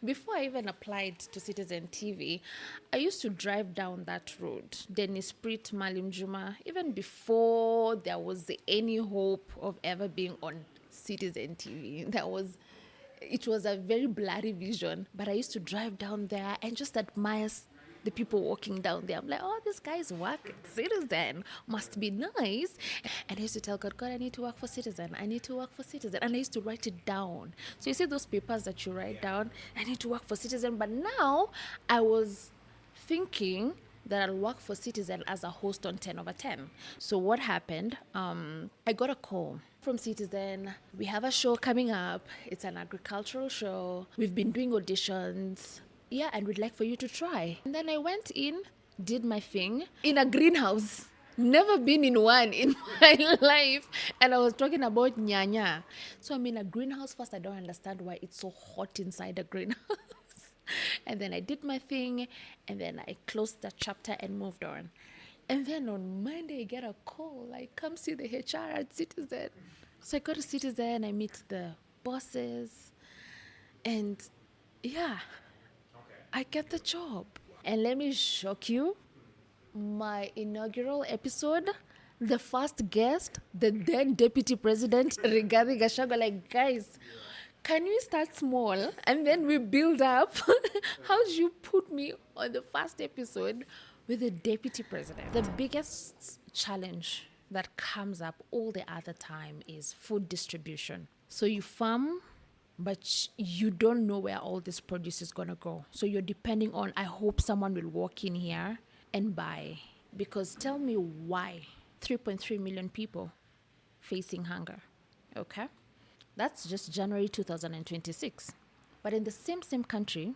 Before I even applied to Citizen TV, I used to drive down that road, Dennis Prit, Malim Juma, even before there was any hope of ever being on Citizen TV. It was a very blurry vision, but I used to drive down there and just admire the people walking down there. I'm like, oh, this guy's working. Citizen must be nice. And I used to tell God, God, I need to work for Citizen. I need to work for Citizen. And I used to write it down. So you see those papers that you write down, I need to work for Citizen. But now I was thinking that I'll work for Citizen as a host on 10 over 10. So what happened? I got a call from Citizen. We have a show coming up. It's an agricultural show. We've been doing auditions. Yeah, and we'd like for you to try. And then I went in, did my thing in a greenhouse. Never been in one in my life. And I was talking about nyanya. So I'm in a greenhouse first. I don't understand why it's so hot inside a greenhouse. And then I did my thing, and then I closed that chapter and moved on. And then on Monday, I get a call, like, come see the HR at Citizen. So I go to Citizen, I meet the bosses, and yeah, I get the job. And let me shock you, my inaugural episode, the first guest, the then Deputy President, Rigathi Gachagua, like, guys, can we start small and then we build up? How did you put me on the first episode with the deputy president? The biggest challenge that comes up all the other time is food distribution. So you farm, but you don't know where all this produce is going to go. So you're depending on, I hope someone will walk in here and buy. Because tell me why 3.3 million people facing hunger, okay? That's just January 2026. But in the same country,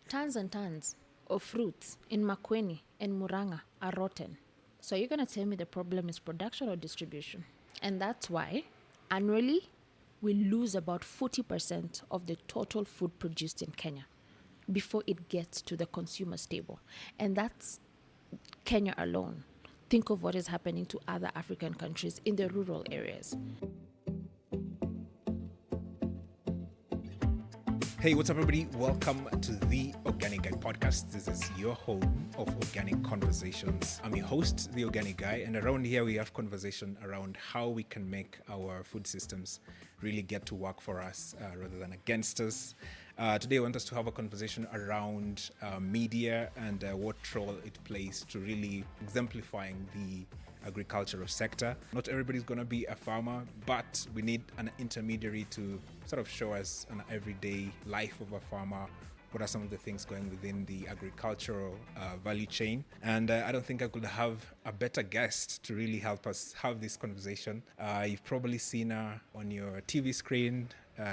tons and tons of fruits in Makueni and Muranga are rotten. So you're going to tell me the problem is production or distribution? And that's why annually we lose about 40% of the total food produced in Kenya before it gets to the consumer's table. And that's Kenya alone. Think of what is happening to other African countries in the rural areas. Hey, what's up, everybody? Welcome to the Organic Guy podcast. This is your home of organic conversations. I'm your host, the Organic Guy, and around here we have conversation around how we can make our food systems really get to work for us rather than against us. Today I want us to have a conversation around media and what role it plays to really exemplifying the agricultural sector. Not everybody's going to be a farmer, but we need an intermediary to sort of show us an everyday life of a farmer. What are some of the things going within the agricultural value chain? And I don't think I could have a better guest to really help us have this conversation. You've probably seen her on your TV screen.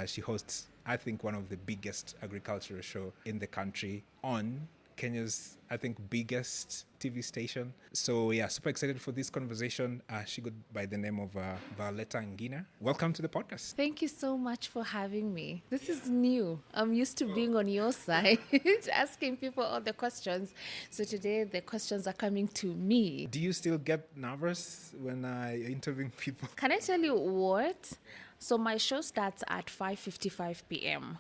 She hosts, I think, one of the biggest agricultural show in the country on Kenya's, I think, biggest TV station. So yeah, super excited for this conversation. She goes by the name of Violetta Ngina. Welcome to the podcast. Thank you so much for having me. This is new. I'm used to being on your side, asking people all the questions. So today the questions are coming to me. Do you still get nervous when you're interviewing people? Can I tell you what? So my show starts at 5:55 p.m.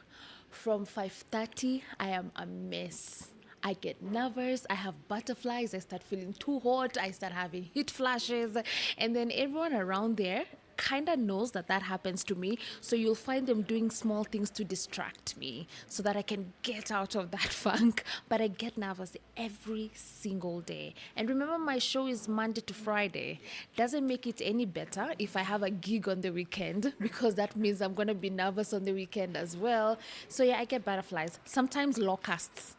From 5:30, I am a mess. I get nervous, I have butterflies, I start feeling too hot, I start having heat flashes, and then everyone around there kind of knows that happens to me. So you'll find them doing small things to distract me so that I can get out of that funk. But I get nervous every single day. And remember, my show is Monday to Friday. Doesn't make it any better if I have a gig on the weekend, because that means I'm going to be nervous on the weekend as well. So yeah, I get butterflies, sometimes locusts.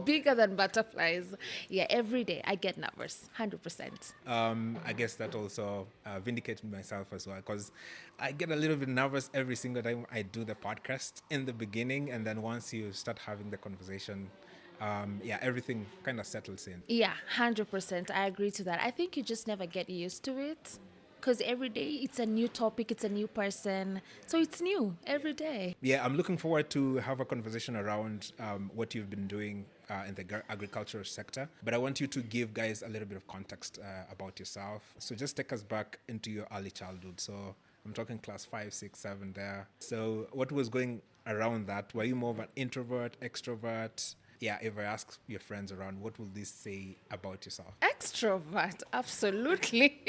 Bigger than butterflies. Yeah, every day I get nervous, 100%. I guess that also vindicated myself as well, because I get a little bit nervous every single time I do the podcast in the beginning, and then once you start having the conversation, everything kind of settles in. Yeah, 100%. I agree to that. I think you just never get used to it, because every day it's a new topic, it's a new person. So it's new every day. Yeah, I'm looking forward to have a conversation around what you've been doing in the agricultural sector. But I want you to give guys a little bit of context about yourself. So just take us back into your early childhood. So I'm talking class 5, 6, 7 there. So what was going around that? Were you more of an introvert, extrovert? Yeah, if I ask your friends around, what will they say about yourself? Extrovert, absolutely.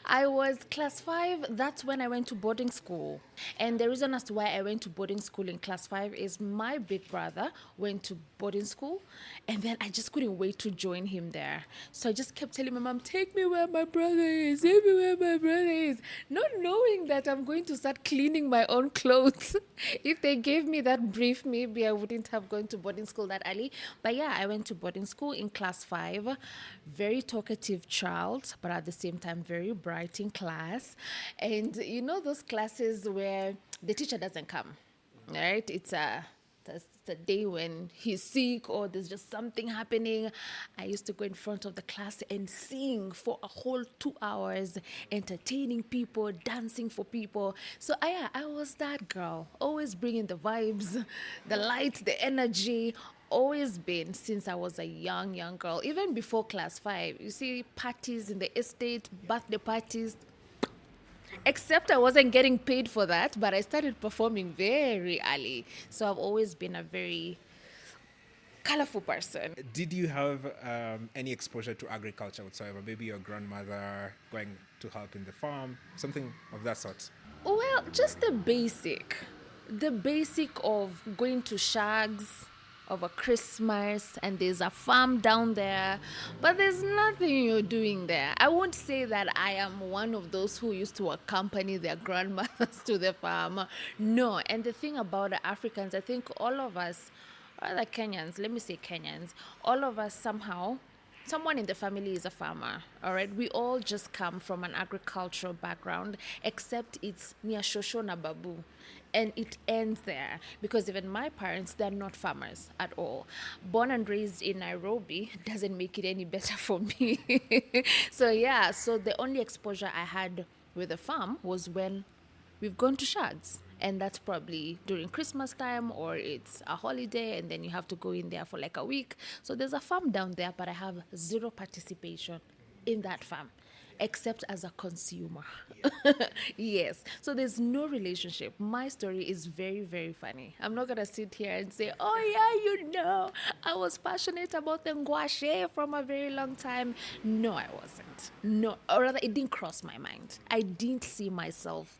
I was class 5. That's when I went to boarding school. And the reason as to why I went to boarding school in class 5 is my big brother went to boarding school. And then I just couldn't wait to join him there. So I just kept telling my mom, take me where my brother is, take me where my brother is. Not knowing that I'm going to start cleaning my own clothes. If they gave me that brief, maybe I wouldn't have gone to boarding school that early. But yeah, I went to boarding school in class 5. Very talkative child, but at the same time, very bright in class. And you know those classes where the teacher doesn't come, right? It's a day when he's sick or there's just something happening. I used to go in front of the class and sing for a whole 2 hours, entertaining people, dancing for people. So I was that girl, always bringing the vibes, the light, the energy. Always been since I was a young girl, even before class 5. You see parties in the estate, birthday parties, except I wasn't getting paid for that, but I started performing very early. So I've always been a very colorful person. Did you have any exposure to agriculture whatsoever? Maybe your grandmother going to help in the farm, something of that sort? Well, just the basic of going to shags over Christmas, and there's a farm down there, but there's nothing you're doing there. I won't say that I am one of those who used to accompany their grandmothers to the farm. No, and the thing about the Africans, I think all of us, or the Kenyans, let me say Kenyans, all of us somehow, someone in the family is a farmer, all right? We all just come from an agricultural background, except it's near Shoshona Babu. And it ends there because even my parents, they're not farmers at all. Born and raised in Nairobi doesn't make it any better for me. So the only exposure I had with the farm was when we've gone to shags. And that's probably during Christmas time or it's a holiday and then you have to go in there for like a week. So there's a farm down there, but I have zero participation in that farm except as a consumer. Yes. So there's no relationship. My story is very, very funny. I'm not going to sit here and say, oh, yeah, I was passionate about the ngwashe from a very long time. No, I wasn't. No, or rather, it didn't cross my mind. I didn't see myself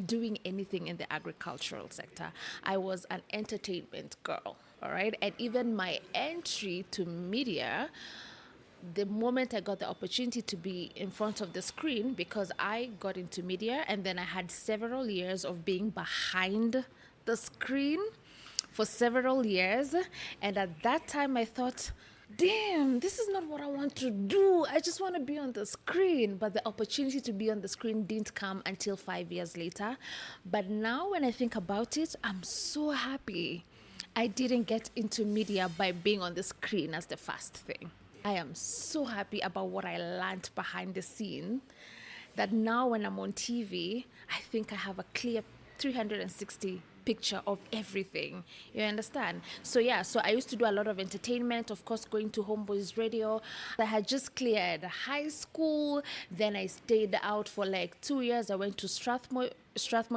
doing anything in the agricultural sector. I was an entertainment girl, all right? And even my entry to media, the moment I got the opportunity to be in front of the screen, because I got into media and then I had several years of being behind the screen for several years. And at that time I thought, damn, this is not what I want to do. I just want to be on the screen. But the opportunity to be on the screen didn't come until 5 years later. But now when I think about it, I'm so happy I didn't get into media by being on the screen as the first thing. I am so happy about what I learned behind the scene that now when I'm on TV, I think I have a clear 360 picture of everything. You understand? So I used to do a lot of entertainment, of course, going to Homeboys Radio. I had just cleared high school. Then I stayed out for like 2 years. I went to Strathmore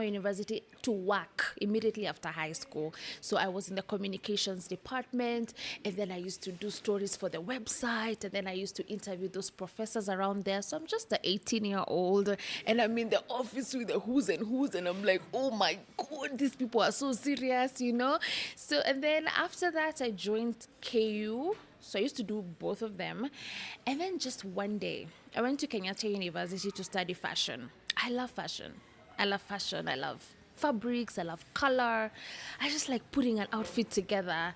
University to work immediately after high school. So I was in the communications department, and then I used to do stories for the website, and then I used to interview those professors around there. So I'm just an 18-year-old, and I'm in the office with the who's and who's, and I'm like, oh my God, these people are so serious, you know? So, and then after that, I joined KU. So I used to do both of them. And then just one day, I went to Kenyatta University to study fashion. I love fashion. I love fabrics, I love color. I just like putting an outfit together.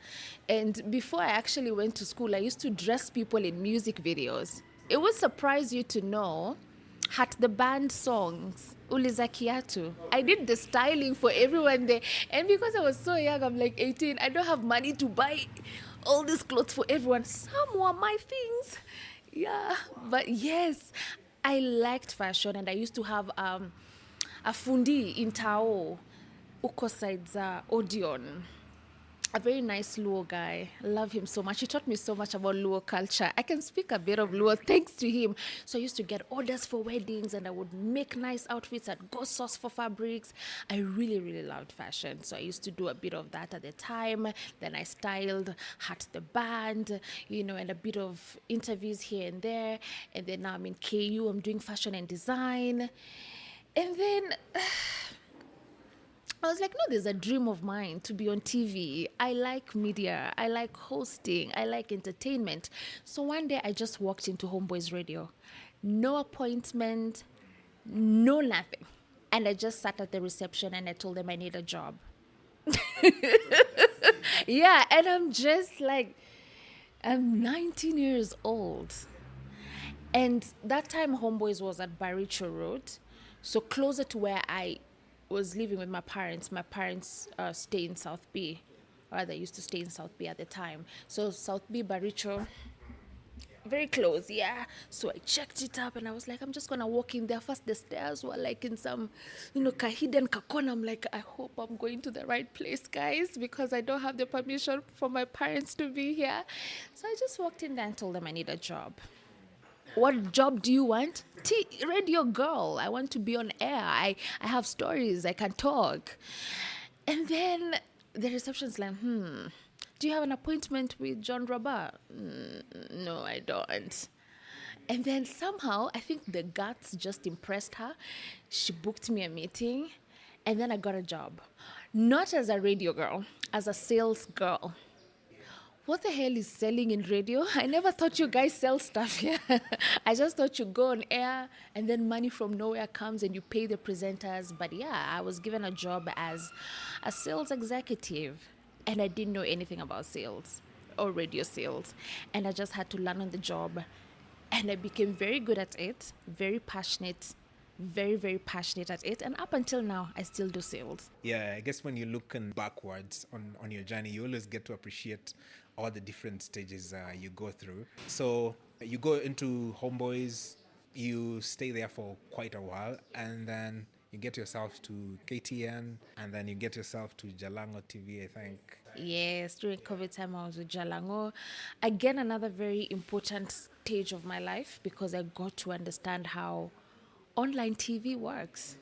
And before I actually went to school, I used to dress people in music videos. It would surprise you to know, had the band songs, Uliza Kiatu. I did the styling for everyone there. And because I was so young, I'm like 18, I don't have money to buy all these clothes for everyone. Some were my things. Yeah, but yes, I liked fashion, and I used to have a fundi in Tao, uko side za Odeon. a very nice Luo guy. Love him so much. He taught me so much about Luo culture. I can speak a bit of Luo thanks to him. So I used to get orders for weddings and I would make nice outfits at Go Source for fabrics. I really, really loved fashion. So I used to do a bit of that at the time. Then I styled Hat the Band, and a bit of interviews here and there. And then now I'm in KU, I'm doing fashion and design. And then I was like, no, there's a dream of mine to be on TV. I like media. I like hosting. I like entertainment. So one day I just walked into Homeboys Radio. No appointment, no nothing. And I just sat at the reception and I told them I need a job. Yeah, and I'm just like, I'm 19 years old. And that time Homeboys was at Baricho Road. So closer to where I was living with my parents. My parents stay in South B, or they used to stay in South B at the time. So South B, Baricho, very close, yeah. So I checked it up and I was like, I'm just gonna walk in there. First, the stairs were like in some, hidden corner. I'm like, I hope I'm going to the right place, guys, because I don't have the permission from my parents to be here. So I just walked in there and told them I need a job. What job do you want? Radio girl. I want to be on air. I have stories. I can talk. And then the reception's like, do you have an appointment with John Robert? No, I don't. And then somehow, I think the guts just impressed her. She booked me a meeting. And then I got a job. Not as a radio girl, as a sales girl. What the hell is selling in radio? I never thought you guys sell stuff here. I just thought you go on air and then money from nowhere comes and you pay the presenters. But yeah, I was given a job as a sales executive and I didn't know anything about sales or radio sales. And I just had to learn on the job. And I became very good at it, very passionate, very, very passionate at it. And up until now, I still do sales. Yeah, I guess when you're looking backwards on your journey, you always get to appreciate all the different stages you go through. So you go into Homeboys, you stay there for quite a while, and then you get yourself to KTN, and then you get yourself to Jalango TV, I think. Yes, during COVID time, I was with Jalango. Again, another very important stage of my life because I got to understand how online TV works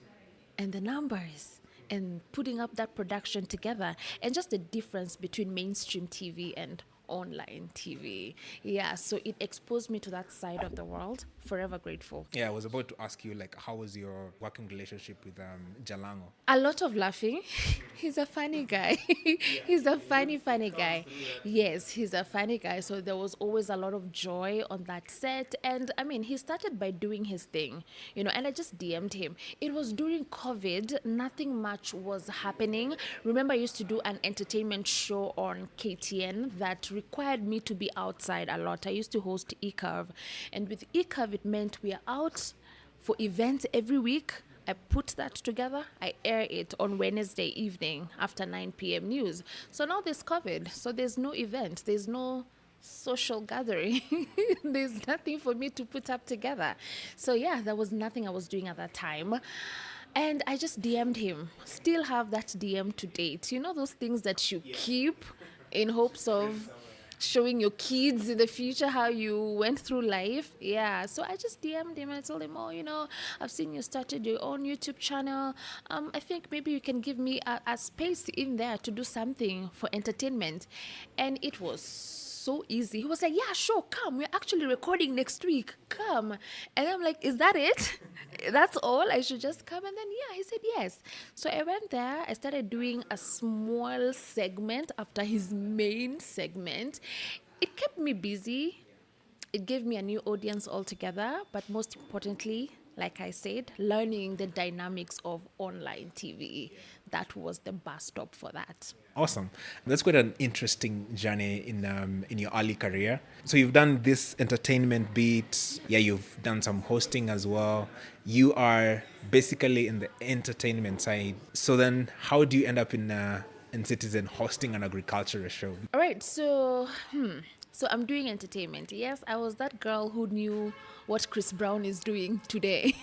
and the numbers and putting up that production together and just the difference between mainstream TV and online TV. Yeah, so it exposed me to that side of the world. Forever grateful. Yeah, I was about to ask you, how was your working relationship with Jalango? A lot of laughing. He's a funny guy. He's a funny guy. Yes, he's a funny guy. So there was always a lot of joy on that set. And I mean, he started by doing his thing, and I just DM'd him. It was during COVID. Nothing much was happening. Remember, I used to do an entertainment show on KTN that required me to be outside a lot. I used to host eCurve. And with eCurve, it meant we are out for events every week. I put that together. I air it on Wednesday evening after 9 p.m. news. So now there's COVID. So there's no event. There's no social gathering. There's nothing for me to put up together. So yeah, there was nothing I was doing at that time. And I just DM'd him. Still have that DM to date. Those things that you keep in hopes of showing your kids in the future how you went through life. Yeah, so I just DM'd him and I told him, I've seen you started your own YouTube channel. I think maybe you can give me a space in there to do something for entertainment. And it was so easy. He was like, yeah, sure, come. We're actually recording next week. Come. And I'm like, is that it? That's all? I should just come? And then, yeah, he said yes. So I went there. I started doing a small segment after his main segment. It kept me busy. It gave me a new audience altogether. But most importantly, like I said, learning the dynamics of online TV. That was the bus stop for that. Awesome. That's quite an interesting journey in your early career. So you've done this entertainment beat. Yeah, you've done some hosting as well. You are basically in the entertainment side. So then how do you end up in Citizen hosting an agricultural show? All right. So I'm doing entertainment. Yes, I was that girl who knew what Chris Brown is doing today.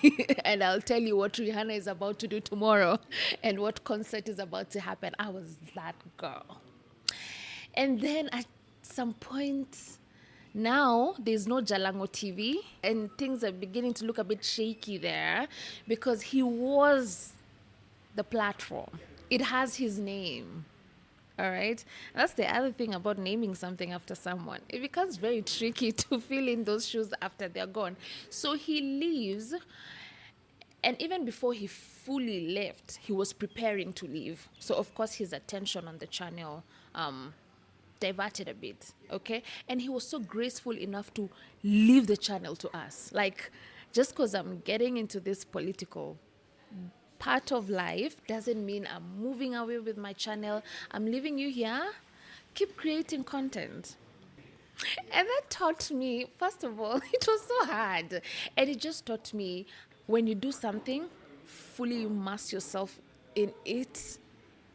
And I'll tell you what Rihanna is about to do tomorrow and what concert is about to happen. I was that girl. And then at some point, now there's no Jalango TV, and things are beginning to look a bit shaky there because he was the platform. It has his name. All right. That's the other thing about naming something after someone. It becomes very tricky to fill in those shoes after they're gone. So he leaves, and even before he fully left, he was preparing to leave. So, of course, his attention on the channel diverted a bit, okay? And he was so graceful enough to leave the channel to us. Like, just because I'm getting into this political part of life doesn't mean I'm moving away with my channel. I'm leaving you here. Keep creating content. And that taught me, first of all, it was so hard. And it just taught me when you do something, fully immerse yourself in it,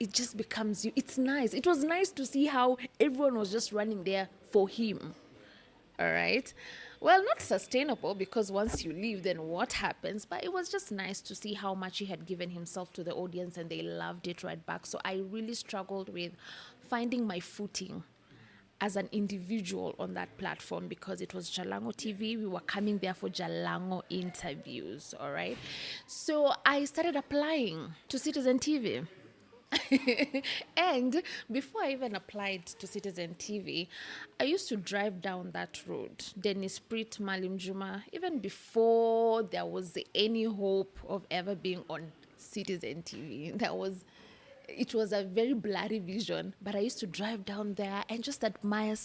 it just becomes you. It's nice. It was nice to see how everyone was just running there for him. All right. Well, not sustainable because once you leave, then what happens? But it was just nice to see how much he had given himself to the audience and they loved it right back. So I really struggled with finding my footing as an individual on that platform because it was Jalango TV. We were coming there for Jalango interviews, all right? So I started applying to Citizen TV. And before I even applied to Citizen TV, I used to drive down that road, Dennis Prit, Malim Juma, even before there was any hope of ever being on Citizen TV. It was a very blurry vision, but I used to drive down there and just admire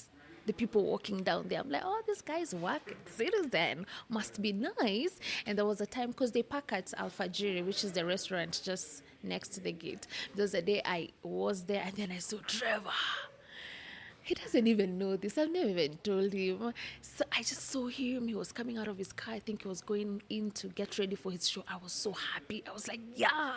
the people walking down there. I'm like, oh, this guy's work Citizen must be nice. And there was a time because they park at Alfajiri, which is the restaurant just next to the gate. There was a day I was there and then I saw Trevor. He doesn't even know this. I've never even told him. So I just saw him. He was coming out of his car. I think he was going in to get ready for his show. I was so happy. I was like, yeah,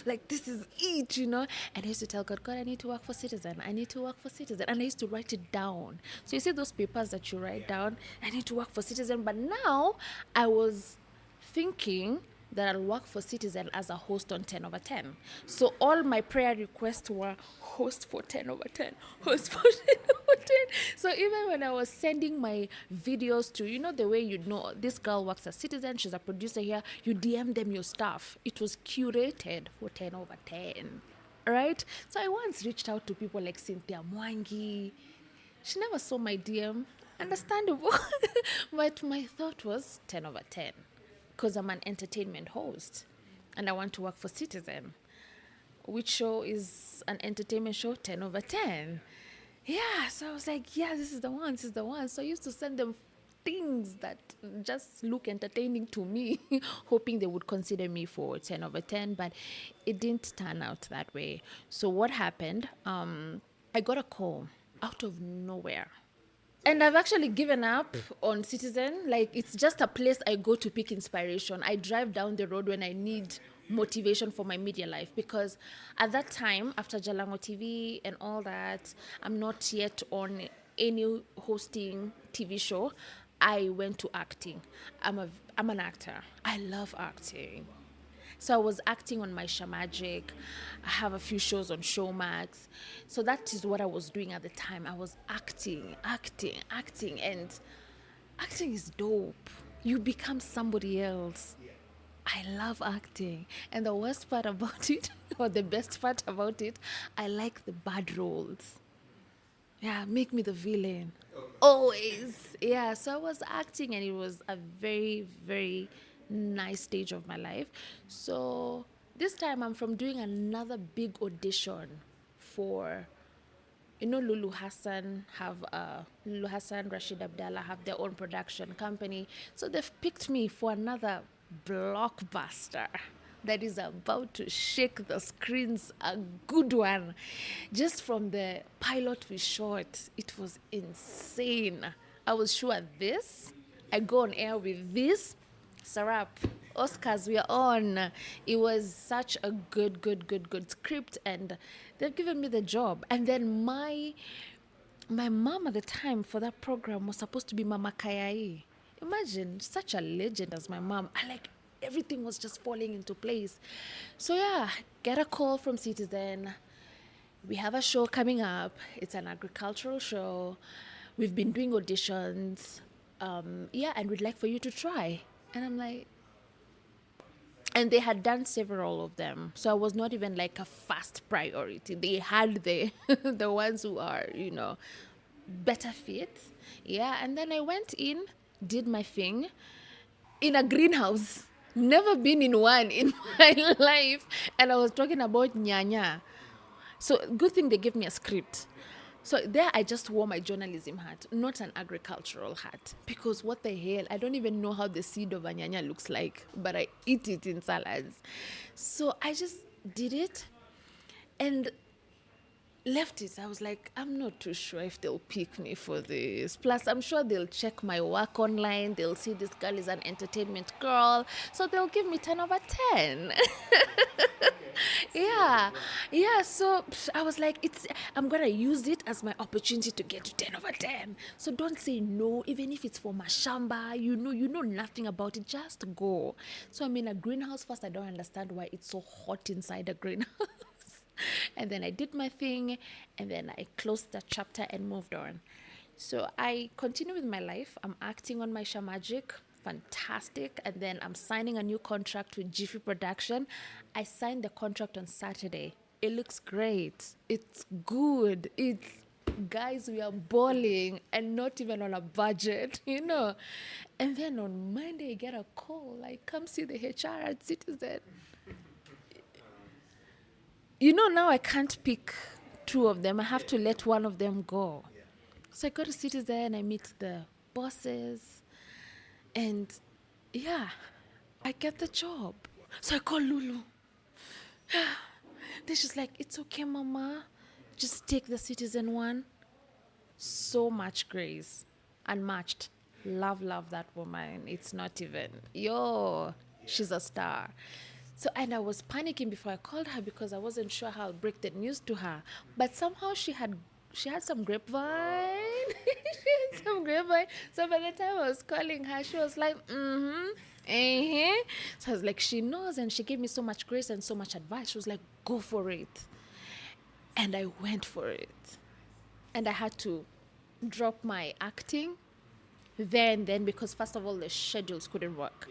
like this is it, you know. And I used to tell God, God, I need to work for Citizen. I need to work for Citizen. And I used to write it down. So you see those papers that you write down, I need to work for Citizen. But now I was thinking that I'll work for Citizen as a host on 10 over 10. So all my prayer requests were host for 10 over 10, host for 10 over 10. So even when I was sending my videos to, you know, the way you know this girl works as Citizen, she's a producer here, you DM them your stuff. It was curated for 10 over 10, right? So I once reached out to people like Cynthia Mwangi. She never saw my DM, understandable. But my thought was 10 over 10. Because I'm an entertainment host and I want to work for Citizen. Which show is an entertainment show? 10 over 10. Yeah, so I was like, yeah, this is the one, this is the one. So I used to send them things that just look entertaining to me, hoping they would consider me for 10 over 10, but it didn't turn out that way. So what happened? I got a call out of nowhere. And I've actually given up on Citizen. Like, it's just a place I go to pick inspiration. I drive down the road when I need motivation for my media life because at that time, after Jalango TV and all that, I'm not yet on any hosting TV show. I went to acting. I'm an actor. I love acting. So I was acting on Maisha Magic. I have a few shows on Showmax. So that is what I was doing at the time. I was acting. And acting is dope. You become somebody else. I love acting. And the worst part about it, or the best part about it, I like the bad roles. Yeah, make me the villain. Always. Yeah, so I was acting and it was a very, very nice stage of my life. So this time I'm from doing another big audition for, you know, Lulu Hassan, Rashid Abdallah have their own production company. So they've picked me for another blockbuster that is about to shake the screens, a good one. Just from the pilot we shot, it was insane. I was sure I go on air with this, Sarap, Oscars, we are on. It was such a good script, and they've given me the job. And then my mom at the time for that program was supposed to be Mama Kayai. Imagine such a legend as my mom. Everything was just falling into place. So yeah, get a call from Citizen. we have a show coming up. It's an agricultural show. We've been doing auditions. Yeah, and we'd like for you to try. And I'm like, and they had done several of them, so I was not even like a first priority. They had the the ones who are, better fit. Yeah, and then I went in, did my thing in a greenhouse. Never been in one in my life, and I was talking about nyanya. So good thing they gave me a script. So there I just wore my journalism hat, not an agricultural hat. Because what the hell? I don't even know how the seed of a nyanya looks like, but I eat it in salads. So I just did it and left it. I was like, I'm not too sure if they'll pick me for this. Plus, I'm sure they'll check my work online. They'll see this girl is an entertainment girl. So they'll give me 10 over 10. Yeah, so I was like, I'm gonna use it as my opportunity to get to 10 over 10. So don't say no, even if it's for mashamba. You know nothing about it, just go. So I'm in a greenhouse. First, I don't understand why it's so hot inside a greenhouse. And then I did my thing, and then I closed that chapter and moved on. So I continue with my life. I'm acting on my Sha Magic. Fantastic. And then I'm signing a new contract with Jiffy Production. I signed the contract on Saturday. It looks great. It's good. Guys, we are balling and not even on a budget, And then on Monday, I get a call, like, come see the HR at Citizen. Now I can't pick two of them. I have to let one of them go. So I go to Citizen, I meet the bosses, and yeah, I get the job. So I call Lulu. Then she's like, it's okay, Mama. Just take the Citizen one. So much grace. Unmatched. Love that woman. It's not even. She's a star. So, and I was panicking before I called her because I wasn't sure how I'll break the news to her. But somehow she had some grapevine. She had some grapevine. So by the time I was calling her, she was like, So I was like, she knows, and she gave me so much grace and so much advice. She was like, go for it. And I went for it. And I had to drop my acting there and then because first of all, the schedules couldn't work.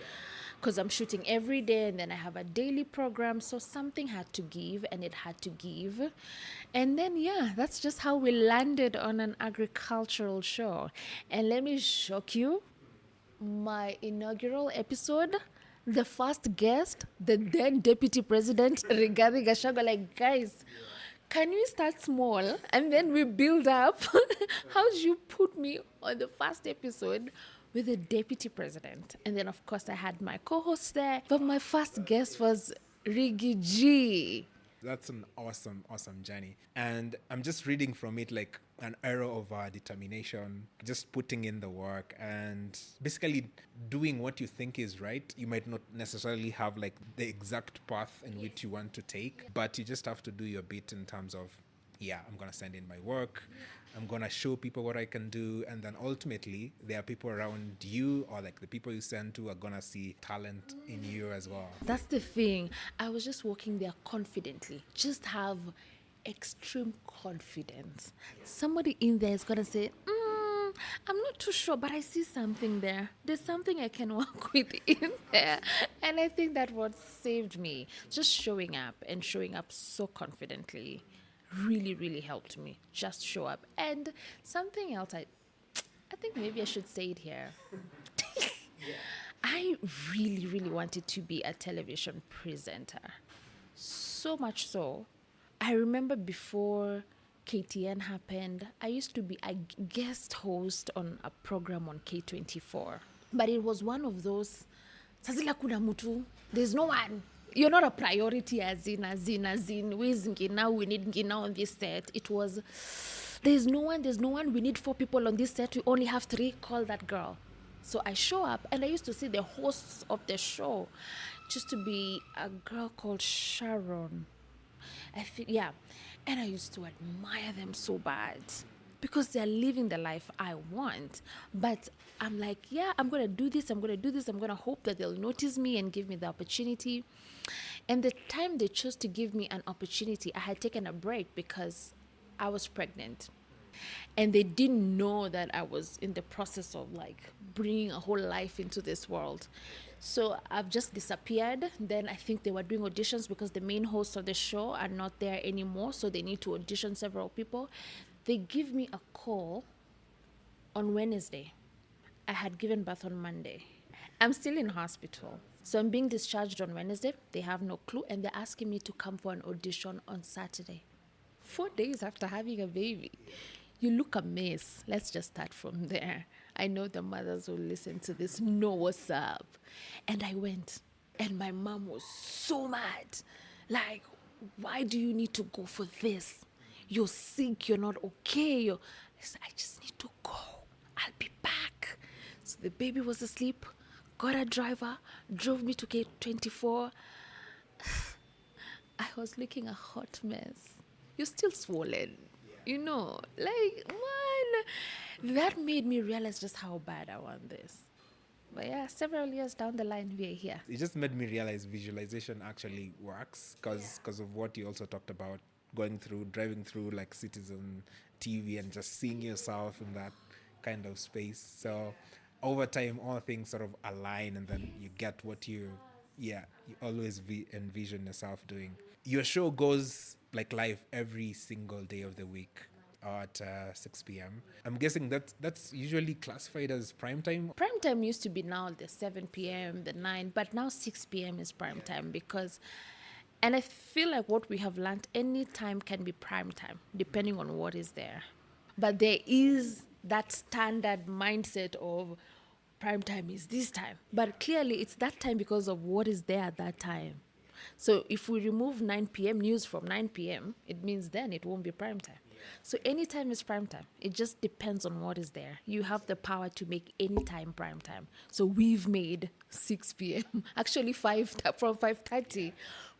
Because I'm shooting every day and then I have a daily program. So something had to give and it had to give. And then, that's just how we landed on an agricultural show. And let me shock you, my inaugural episode, the first guest, the then Deputy President, Rigathi Gachagua, like, guys, can we start small and then we build up? How did you put me on the first episode with the Deputy President? And then, of course, I had my co-host there. But my first guest was Rigi G. That's an awesome journey. And I'm just reading from it like an era of determination, just putting in the work and basically doing what you think is right. You might not necessarily have like the exact path in which you want to take, but you just have to do your bit in terms of, I'm going to send in my work. I'm going to show people what I can do. And then ultimately, there are people around you or like the people you send to are going to see talent in you as well. That's the thing. I was just walking there confidently. Just have extreme confidence. Somebody in there is going to say, I'm not too sure, but I see something there. There's something I can work with in there. And I think that what saved me, just showing up and showing up so confidently, really, really helped me. Just show up. And something else, I think maybe I should say it here. I really, really wanted to be a television presenter. So much so, I remember before KTN happened, I used to be a guest host on a program on K24. But it was one of those, Sazila kuna mutu, there's no one. You're not a priority as in, where's Ngina, we need Ngina on this set. It was, there's no one, we need 4 people on this set, we only have 3, call that girl. So I show up and I used to see the hosts of the show. It used to be a girl called Sharon. And I used to admire them so bad because they're living the life I want. But I'm like, I'm going to do this. I'm going to hope that they'll notice me and give me the opportunity. And the time they chose to give me an opportunity, I had taken a break because I was pregnant. And they didn't know that I was in the process of like bringing a whole life into this world. So I've just disappeared. Then I think they were doing auditions because the main hosts of the show are not there anymore. So they need to audition several people. They give me a call on Wednesday. I had given birth on Monday. I'm still in hospital. So I'm being discharged on Wednesday. They have no clue. And they're asking me to come for an audition on Saturday. 4 days after having a baby. You look a mess. Let's just start from there. I know the mothers who listen to this know what's up. And I went. And my mom was so mad. Like, why do you need to go for this? You're sick. You're not okay. I said, I just need to go. I'll be back. So the baby was asleep. Got a driver. Drove me to K24. I was looking a hot mess. You're still swollen. You know, like, man, that made me realize just how bad I want this. But yeah, several years down the line, we're here. It just made me realize visualization actually works because of what you also talked about, driving through like Citizen TV and just seeing yourself in that kind of space. So over time, all things sort of align, and then you get what you always envision yourself doing. Your show goes like live every single day of the week at 6 p.m. I'm guessing that's usually classified as prime time. Prime time used to be now the 7 p.m., the 9, but now 6 p.m. is prime time because, and I feel like what we have learned, any time can be prime time, depending on what is there. But there is that standard mindset of prime time is this time. But clearly it's that time because of what is there at that time. So if we remove 9 p.m. news from 9 p.m., it means then it won't be prime time. So any time is prime time. It just depends on what is there. You have the power to make any time prime time. So we've made 6 p.m. actually from 5:30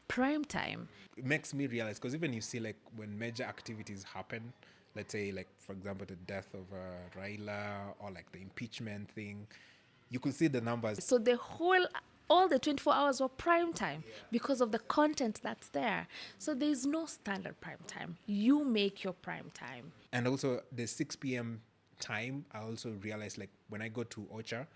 prime time. It makes me realize, because even you see like when major activities happen, let's say like for example the death of Raila or like the impeachment thing, you could see the numbers. So all the 24 hours were prime time because of the content that's there. So there's no standard prime time. You make your prime time. And also the 6 p.m. time, I also realized like when I go to Ocha,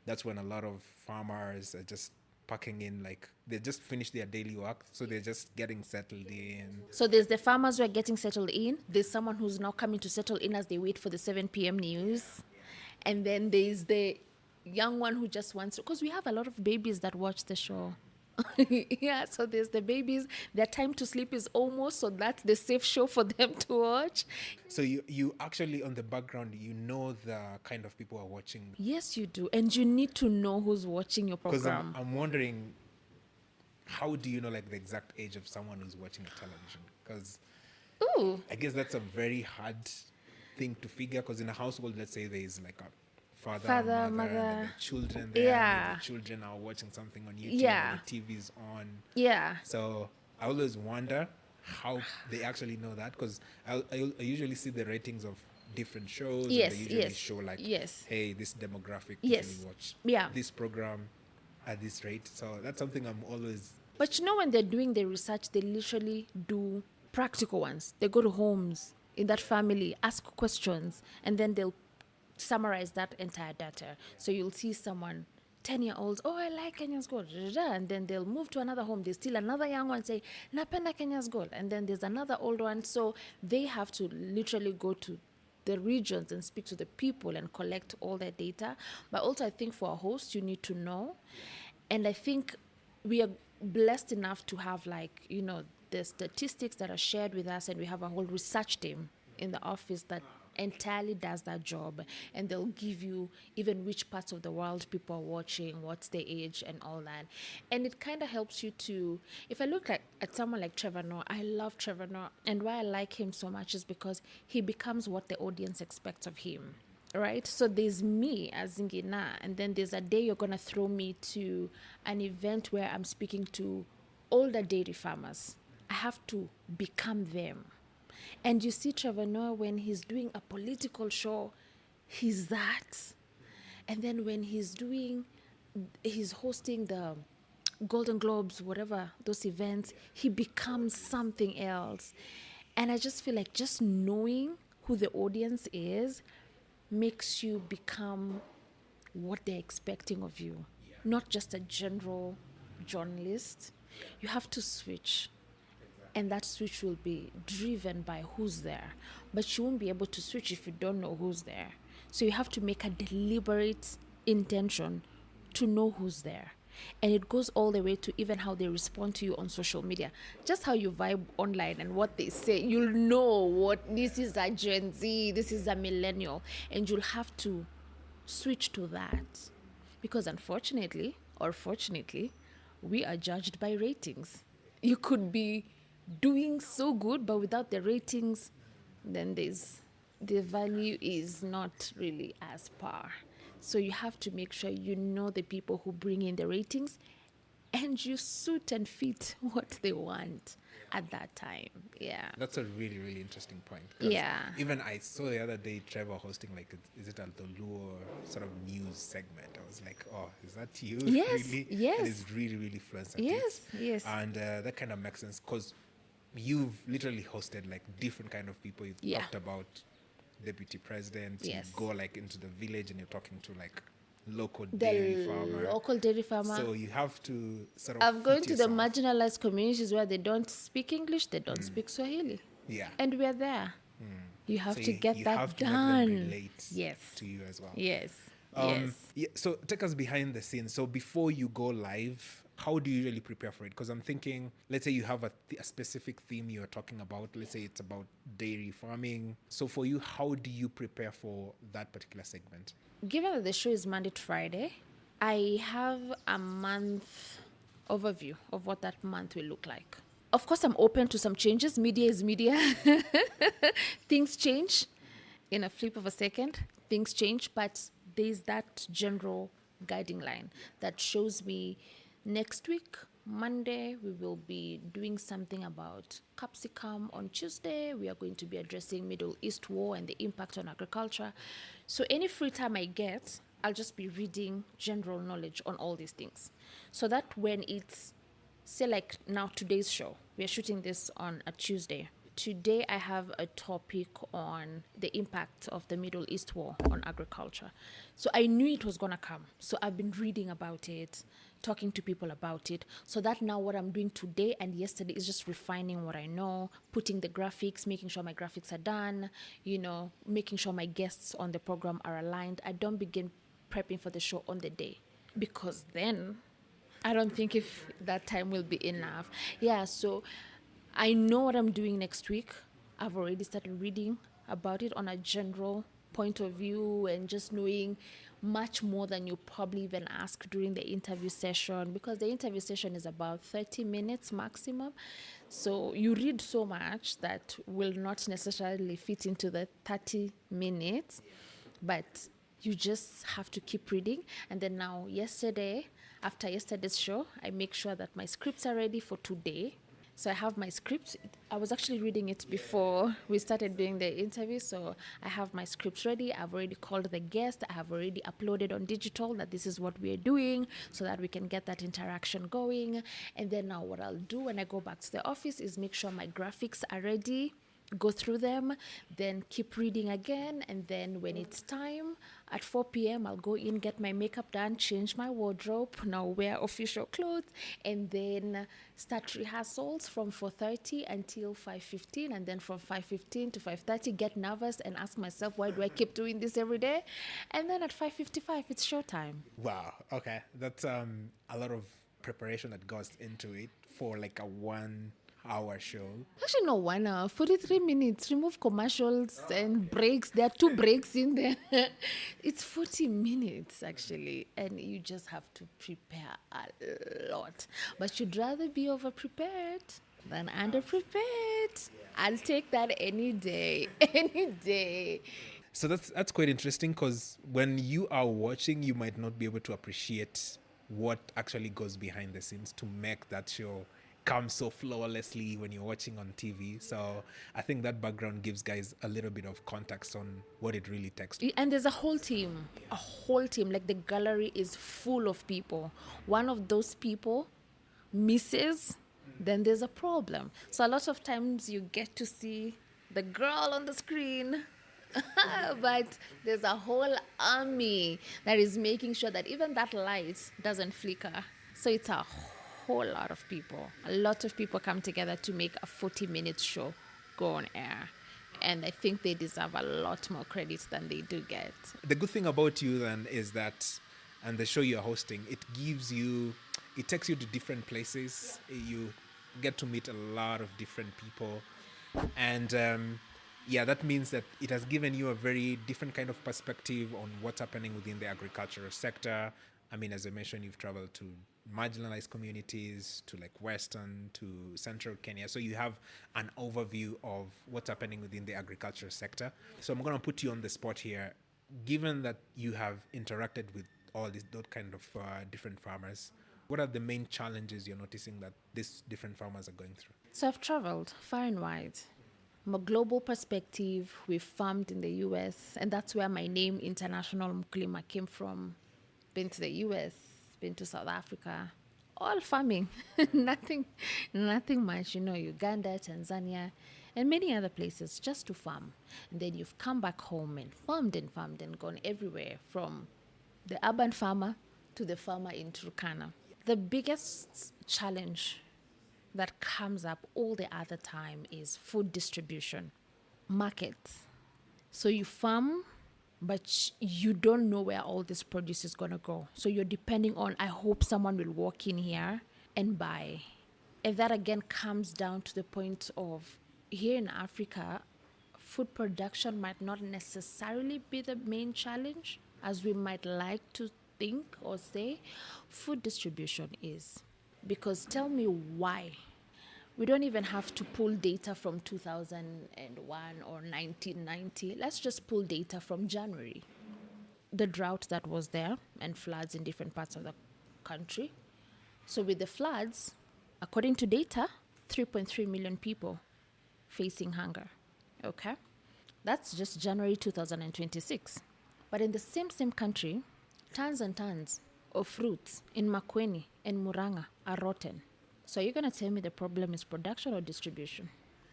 that's when a lot of farmers are just packing in, like they just finished their daily work, so they're just getting settled in. So there's the farmers who are getting settled in. There's someone who's now coming to settle in as they wait for the 7 p.m. news. And then there's the young one who just wants to, because we have a lot of babies that watch the show. Yeah, so there's the babies, their time to sleep is almost, so that's the safe show for them to watch. So you actually on the background, you know the kind of people are watching. Yes, you do. And you need to know who's watching your Because program. I'm wondering, how do you know like the exact age of someone who's watching a television? Because I guess that's a very hard thing to figure, because in a household, let's say there is like a father, mother, and the children there. Yeah. And the children are watching something on YouTube. Yeah. And the TV's on. Yeah. So I always wonder how they actually know that, because I usually see the ratings of different shows. Yes, And they usually yes, show like, yes. hey, this demographic Yes. usually watch Yeah. this program at this rate. So that's something I'm always. But you know, when they're doing the research, they literally do practical ones. They go to homes in that family, ask questions, and then they'll summarize that entire data. So you'll see someone, 10-year-olds, oh, I like Kenya's Gold. And then they'll move to another home. There's still another young one say, napenda Kenya's Gold. And then there's another old one. So they have to literally go to the regions and speak to the people and collect all their data. But also I think for a host, you need to know. And I think we are blessed enough to have the statistics that are shared with us, and we have a whole research team in the office that entirely does that job, and they'll give you even which parts of the world people are watching, what's their age and all that. And it kind of helps you to, if I look at someone like Trevor Noah, I love Trevor Noah, and why I like him so much is because he becomes what the audience expects of him. Right? So there's me as Ngina, and then there's a day you're going to throw me to an event where I'm speaking to older dairy farmers. I have to become them. And you see Trevor Noah, when he's doing a political show, he's that. And then when he's hosting the Golden Globes, whatever, those events, he becomes something else. And I just feel like just knowing who the audience is makes you become what they're expecting of you, not just a general journalist. You have to switch, and that switch will be driven by who's there. But you won't be able to switch if you don't know who's there. So you have to make a deliberate intention to know who's there. And it goes all the way to even how they respond to you on social media. Just how you vibe online and what they say, you'll know what this is a Gen Z, this is a millennial, and you'll have to switch to that. Because unfortunately, or fortunately, we are judged by ratings. You could be doing so good, but without the ratings, then the value is not really as par. So you have to make sure you know the people who bring in the ratings, and you suit and fit what they want at that time. Yeah. That's a really, really interesting point. 'Cause Yeah. even I saw the other day Trevor hosting like, is it a Luo sort of news segment? I was like, oh, is that you? Yes, Really? yes. And it's really, really fluent at Yes, it. yes. And that kind of makes sense because you've literally hosted like different kind of people. You've Yeah. talked about deputy president. Yes. You go like into the village and you're talking to like local The dairy farmer. local dairy farmer. So you have to sort of I've gone fit to the yourself. marginalized communities where they don't speak English, they don't speak Swahili. Yeah. And we're there. You have So to get you that have to done. make them relate Yes. to you as well. Yes. Yeah, Yes. so take us behind the scenes. So before you go live, how do you usually prepare for it? Because I'm thinking, let's say you have a specific theme you're talking about. Let's say it's about dairy farming. So for you, how do you prepare for that particular segment? Given that the show is Monday to Friday, I have a month overview of what that month will look like. Of course, I'm open to some changes. Media is media. Things change in a flip of a second. Things change, but there's that general guiding line that shows me next week, Monday, we will be doing something about capsicum. On Tuesday, we are going to be addressing Middle East war and the impact on agriculture. So any free time I get, I'll just be reading general knowledge on all these things. So that when it's, say like now today's show, we are shooting this on a Tuesday. Today I have a topic on the impact of the Middle East war on agriculture. So I knew it was going to come. So I've been reading about it, talking to people about it. So that now what I'm doing today and yesterday is just refining what I know, putting the graphics, making sure my graphics are done, making sure my guests on the program are aligned. I don't begin prepping for the show on the day because then I don't think if that time will be enough. Yeah, so I know what I'm doing next week. I've already started reading about it on a general point of view and just knowing much more than you probably even ask during the interview session, because the interview session is about 30 minutes maximum. So you read so much that will not necessarily fit into the 30 minutes, but you just have to keep reading. And then now after yesterday's show, I make sure that my scripts are ready for today. So I have my script. I was actually reading it before we started doing the interview. So I have my scripts ready. I've already called the guest. I have already uploaded on digital that this is what we are doing so that we can get that interaction going. And then now what I'll do when I go back to the office is make sure my graphics are ready, go through them, then keep reading again. And then when it's time at 4 p.m., I'll go in, get my makeup done, change my wardrobe, now wear official clothes, and then start rehearsals from 4:30 until 5:15. And then from 5:15 to 5:30, get nervous and ask myself, why do I keep doing this every day? And then at 5:55, it's showtime. Wow. Okay. That's a lot of preparation that goes into it for like a 1 hour show. Actually, no, 1 hour, 43 minutes. Remove commercials and breaks. There are 2 breaks in there. It's 40 minutes, actually. And you just have to prepare a lot. But you'd rather be over-prepared than under-prepared. I'll take that any day. Any day. So that's quite interesting because when you are watching, you might not be able to appreciate what actually goes behind the scenes to make that show come so flawlessly when you're watching on TV. So I think that background gives guys a little bit of context on what it really takes. And there's a whole team. Like the gallery is full of people. One of those people misses, then there's a problem. So a lot of times you get to see the girl on the screen, but there's a whole army that is making sure that even that light doesn't flicker. So it's a whole lot of people. A lot of people come together to make a 40-minute show go on air. And I think they deserve a lot more credit than they do get. The good thing about you then is that, and the show you're hosting, it takes you to different places. You get to meet a lot of different people. And that means that it has given you a very different kind of perspective on what's happening within the agricultural sector. I mean, as I mentioned, you've traveled to marginalized communities, to like Western, to Central Kenya. So you have an overview of what's happening within the agricultural sector. So I'm going to put you on the spot here. Given that you have interacted with all those kind of different farmers, what are the main challenges you're noticing that these different farmers are going through? So I've traveled far and wide. From a global perspective, we've farmed in the US, and that's where my name, International Mkulima, came from. Been to the US, been to South Africa, all farming. nothing much, Uganda, Tanzania, and many other places just to farm. And then you've come back home and farmed and gone everywhere, from the urban farmer to the farmer in Turkana. The biggest challenge that comes up all the other time is food distribution, markets. So you farm, but you don't know where all this produce is going to go. So you're depending on, I hope someone will walk in here and buy. And that again comes down to the point of, here in Africa, food production might not necessarily be the main challenge, as we might like to think or say. Food distribution is. Because tell me why. We don't even have to pull data from 2001 or 1990. Let's just pull data from January. The drought that was there and floods in different parts of the country. So with the floods, according to data, 3.3 million people facing hunger. Okay? That's just January 2026. But in the same country, tons and tons of fruits in Makueni and Muranga are rotten. So are you going to tell me the problem is production or distribution?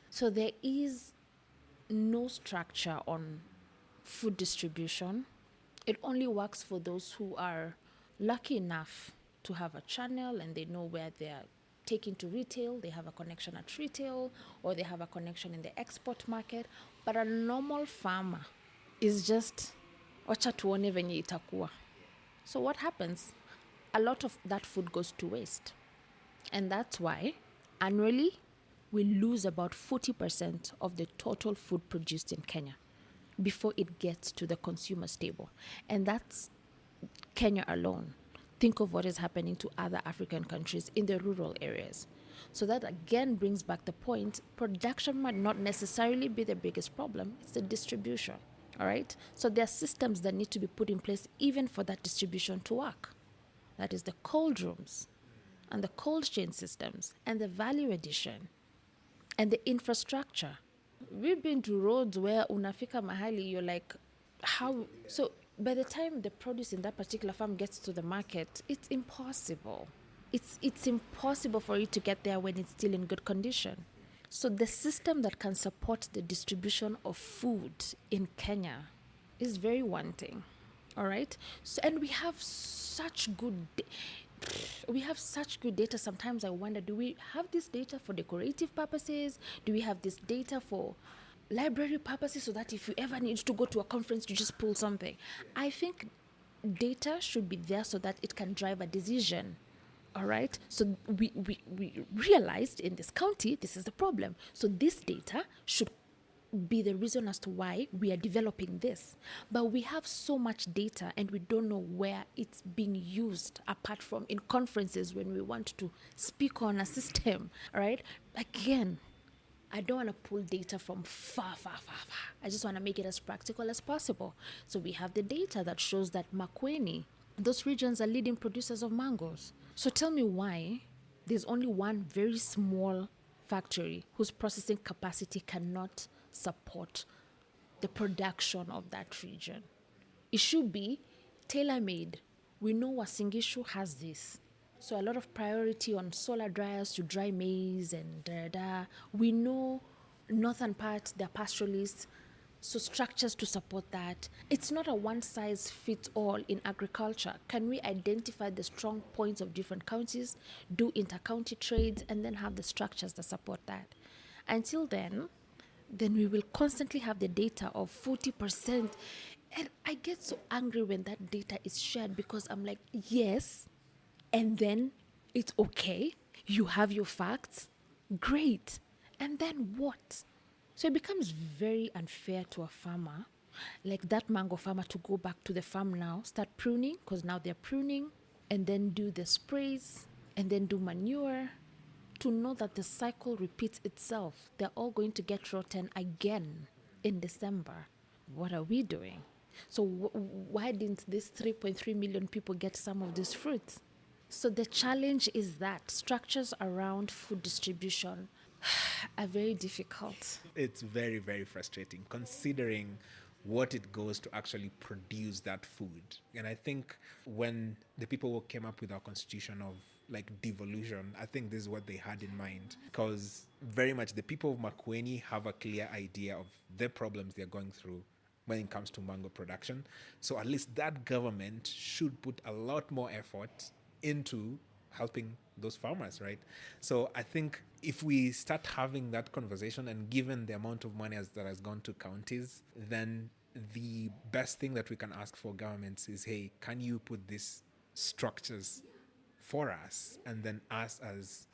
So there is no structure on food distribution. It only works for those who are lucky enough to have a channel and they know where they're taking to retail, they have a connection at retail, or they have a connection in the export market. But a normal farmer is just, wacha tuone venye itakuwa. So what happens? A lot of that food goes to waste. And that's why annually we lose about 40% of the total food produced in Kenya before it gets to the consumer's table. And that's Kenya alone. Think of what is happening to other African countries in the rural areas. So that again brings back the point, production might not necessarily be the biggest problem, it's the distribution. All right? So there are systems that need to be put in place even for that distribution to work. That is the cold rooms and the cold chain systems and the value addition and the infrastructure. We've been to roads where unafika mahali, you're like, how? So by the time the produce in that particular farm gets to the market, it's impossible. It's impossible for it to get there when it's still in good condition. So the system that can support the distribution of food in Kenya is very wanting. All right? So, and we have such good data. Sometimes I wonder, do we have this data for decorative purposes? Do we have this data for library purposes, so that if you ever need to go to a conference, you just pull something? I think data should be there so that it can drive a decision. All right? So we realized in this county, this is the problem. So this data should be the reason as to why we are developing this. But we have so much data and we don't know where it's being used, apart from in conferences when we want to speak on a system. All right? Again, I don't want to pull data from far. I just want to make it as practical as possible. So we have the data that shows that Makueni, those regions are leading producers of mangoes. So tell me why there's only one very small factory whose processing capacity cannot support the production of that region. It should be tailor-made. We know Wasingishu has this. So a lot of priority on solar dryers to dry maize and we know northern part they're pastoralists, so structures to support that. It's not a one size fits all in agriculture. Can we identify the strong points of different counties, do inter-county trades, and then have the structures that support that? Until then we will constantly have the data of 40%. And I get so angry when that data is shared because I'm like, yes, and then it's okay. You have your facts. Great. And then what? So it becomes very unfair to a farmer, like that mango farmer, to go back to the farm now, start pruning, because now they're pruning, and then do the sprays, and then do manure, to know that the cycle repeats itself. They're all going to get rotten again in December. What are we doing? So why didn't these 3.3 million people get some of these fruits? So the challenge is that structures around food distribution are very difficult. It's very, very frustrating considering what it goes to actually produce that food. And I think when the people who came up with our constitution of like devolution, I think this is what they had in mind. Because very much the people of Makueni have a clear idea of the problems they're going through when it comes to mango production. So at least that government should put a lot more effort into helping those farmers, right? So I think if we start having that conversation, and given the amount of money that has gone to counties, then the best thing that we can ask for governments is, hey, can you put these structures for us, and then us as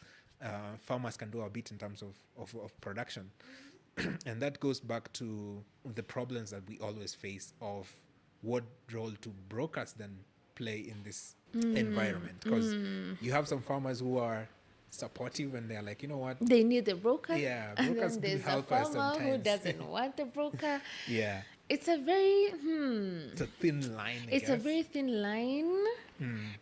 farmers can do a bit in terms of production. And that goes back to the problems that we always face of what role do brokers then play in this environment, because you have some farmers who are supportive and they're like, you know what, They need a broker. yeah, And brokers then do there's a help us farmer who sometimes. doesn't want a broker. Yeah, It's a very it's a thin line, I it's a guess. very thin line,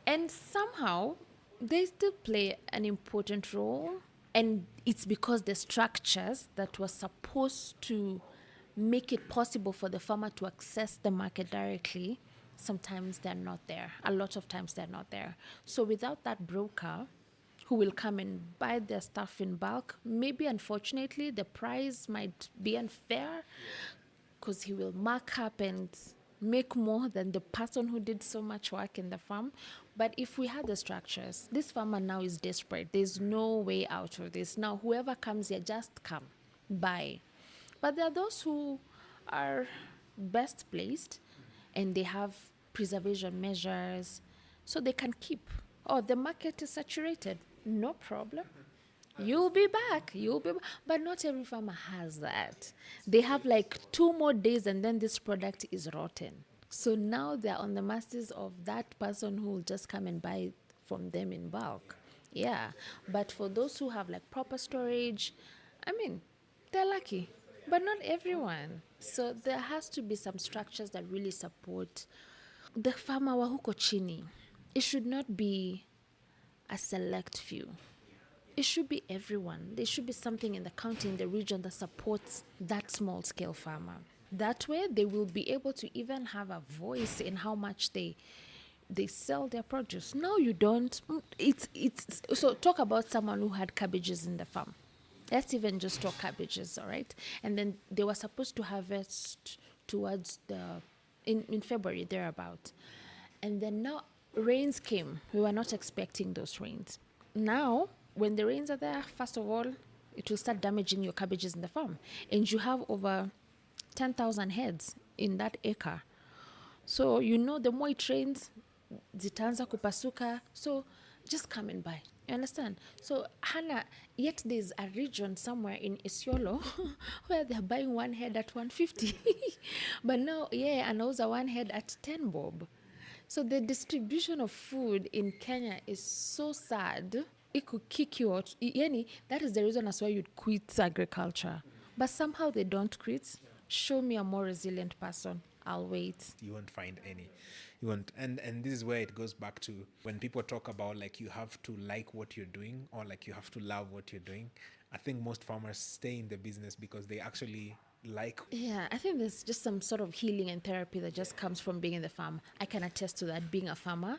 and somehow they still play an important role. And it's because the structures that were supposed to make it possible for the farmer to access the market directly, sometimes they're not there. A lot of times they're not there. So without that broker who will come and buy their stuff in bulk, maybe unfortunately the price might be unfair, because he will mark up and make more than the person who did so much work in the farm. But if we had the structures, this farmer now is desperate. There's no way out of this. Now, whoever comes here, just come, buy. But there are those who are best placed and they have preservation measures so they can keep. Oh, the market is saturated. No problem. You'll be back. But not every farmer has that. They have like 2 more days and then this product is rotten. So now they're on the mercies of that person who will just come and buy from them in bulk. Yeah. But for those who have like proper storage, I mean, they're lucky. But not everyone. So there has to be some structures that really support the farmer wa huko chini. It should not be a select few. It should be everyone. There should be something in the county, in the region that supports that small scale farmer. That way they will be able to even have a voice in how much they sell their produce. No, you don't. It's so talk about someone who had cabbages in the farm. Let's even just talk cabbages, all right? And then they were supposed to harvest towards in February thereabout. And then now rains came. We were not expecting those rains. Now, when the rains are there, first of all, it will start damaging your cabbages in the farm. And you have over 10,000 heads in that acre. So, the more it rains, zitaanza kupasuka. So, just come and buy. You understand? So, Hannah, yet there's a region somewhere in Isiolo where they're buying one head at 150. But now, anauza one head at 10 bob. So the distribution of food in Kenya is so sad. It could kick you out. That is the reason as why you'd quit agriculture. But somehow they don't quit. Show me a more resilient person. I'll wait. You won't find any. You won't. And this is where it goes back to when people talk about like you have to like what you're doing or like you have to love what you're doing. I think most farmers stay in the business because they actually like. Yeah, I think there's just some sort of healing and therapy that just comes from being in the farm. I can attest to that. Being a farmer,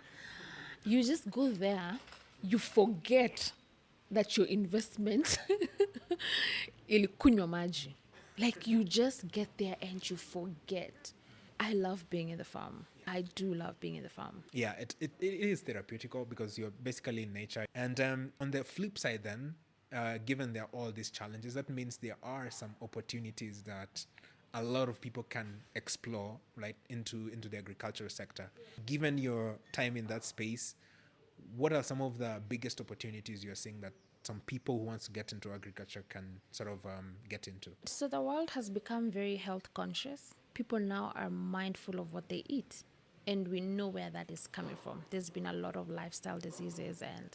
you just go there, you forget that your investment ilikunywa maji. Like you just get there and you forget. I love being in the farm. I do love being in the farm. Yeah, it is therapeutical because you're basically in nature. And on the flip side, then, given there are all these challenges, that means there are some opportunities that a lot of people can explore, right, into the agricultural sector. Given your time in that space, what are some of the biggest opportunities you're seeing that some people who wants to get into agriculture can sort of get into? So the world has become very health conscious. People now are mindful of what they eat. And we know where that is coming from. There's been a lot of lifestyle diseases, and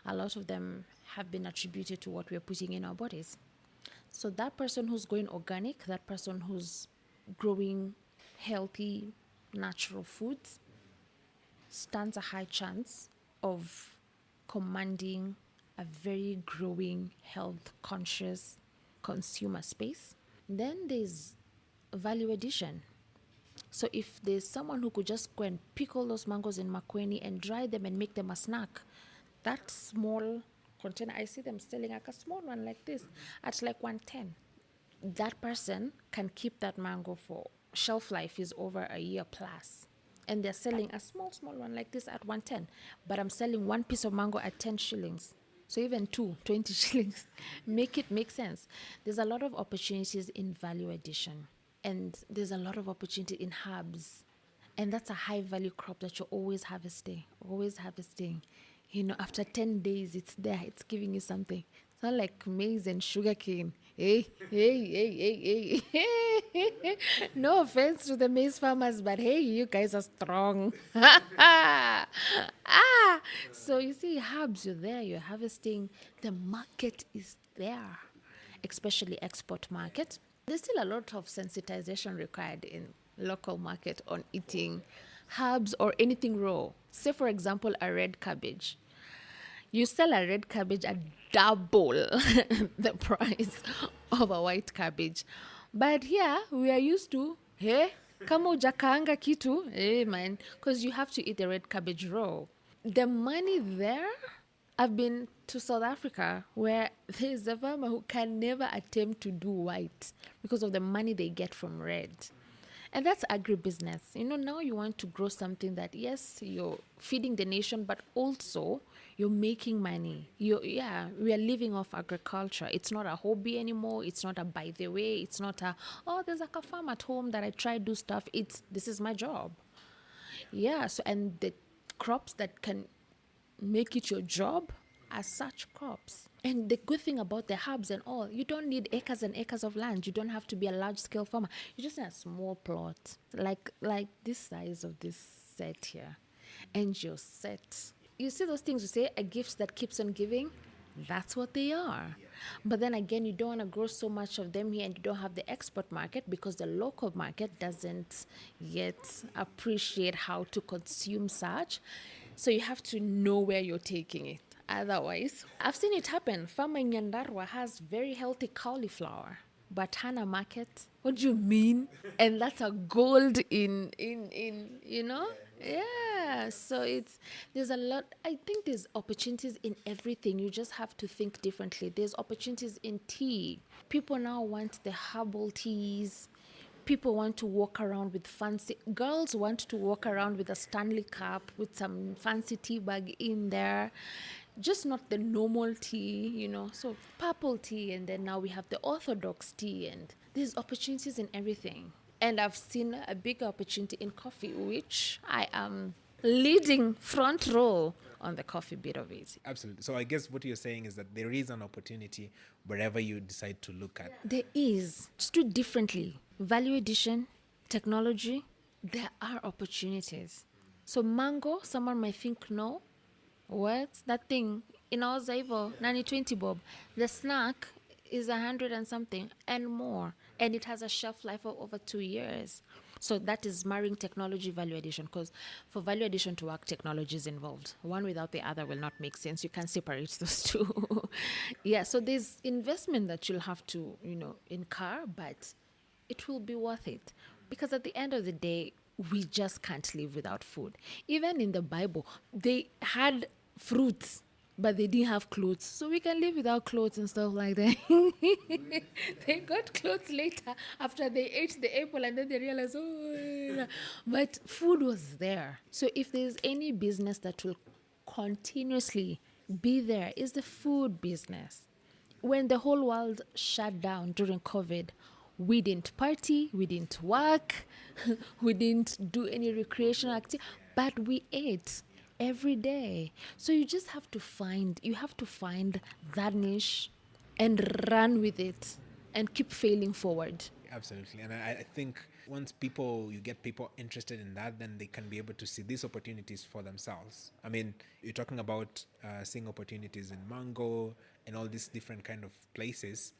a lot of them have been attributed to what we're putting in our bodies. So that person who's going organic, that person who's growing healthy, natural foods, stands a high chance of commanding a very growing, health conscious consumer space. Then there's value addition. So if there's someone who could just go and pick all those mangoes in Makweni and dry them and make them a snack, that small container, I see them selling like a small one like this at like 110. That person can keep that mango for shelf life is over a year plus. And they're selling a small one like this at 110. But I'm selling one piece of mango at 10 shillings. So even 20 shillings. Make it make sense. There's a lot of opportunities in value addition. And there's a lot of opportunity in herbs. And that's a high value crop that you're always harvesting. Always harvesting. After 10 days, it's there. It's giving you something. It's not like maize and sugarcane. Hey. No offense to the maize farmers, but hey, you guys are strong. So you see, herbs, you're there, you're harvesting. The market is there, especially export market. There's still a lot of sensitization required in local market on eating herbs or anything raw. Say, for example, a red cabbage. You sell a red cabbage at double the price of a white cabbage. But here, we are used to, kama hujakaanga kitu, man, because you have to eat the red cabbage raw. The money there, I've been to South Africa where there's a farmer who can never attempt to do white because of the money they get from red. And that's agribusiness. Now you want to grow something that, yes, you're feeding the nation, but also you're making money. We are living off agriculture. It's not a hobby anymore. It's not a by the way. It's not there's like a farm at home that I try to do stuff. This is my job. Yeah, so and the crops that can make it your job are such crops. And the good thing about the herbs and all, you don't need acres and acres of land. You don't have to be a large-scale farmer. You just need a small plot, like this size of this set here. And you're set. You see those things you say, a gift that keeps on giving? That's what they are. But then again, you don't want to grow so much of them here and you don't have the export market because the local market doesn't yet appreciate how to consume such. So you have to know where you're taking it. Otherwise, I've seen it happen. Farmer in Nyandarua has very healthy cauliflower, but hana market. What do you mean? And that's a gold in Yeah. So there's a lot. I think there's opportunities in everything. You just have to think differently. There's opportunities in tea. People now want the herbal teas. People want to walk around with girls want to walk around with a Stanley cup with some fancy tea bag in there. Just not the normal tea, So purple tea, and then now we have the orthodox tea, and there's opportunities in everything. And I've seen a big opportunity in coffee, which I am leading front row on the coffee bit of it. Absolutely. So I guess what you're saying is that there is an opportunity wherever you decide to look at. There is. Just do it differently. Value addition, technology, there are opportunities. So mango, someone might think, no, what's that thing? Inauza hivyo, nani 20 bob. The snack is 100 and something and more. And it has a shelf life of over 2 years. So that is marrying technology value addition, because for value addition to work, technology is involved. One without the other will not make sense. You can separate those two. Yeah, so there's investment that you'll have to, incur, but it will be worth it. Because at the end of the day, we just can't live without food. Even in the Bible, they had fruits but they didn't have clothes. So we can live without clothes and stuff like that. They got clothes later after they ate the apple and then they realized, oh, but food was there. So if there's any business that will continuously be there, is the food business. When the whole world shut down during COVID, we didn't party, we didn't work, we didn't do any recreational activity, but we ate every day. So you have to find that niche and run with it and keep failing forward. Absolutely. And I think once you get people interested in that, then they can be able to see these opportunities for themselves. I mean, you're talking about seeing opportunities in mango and all these different kind of places.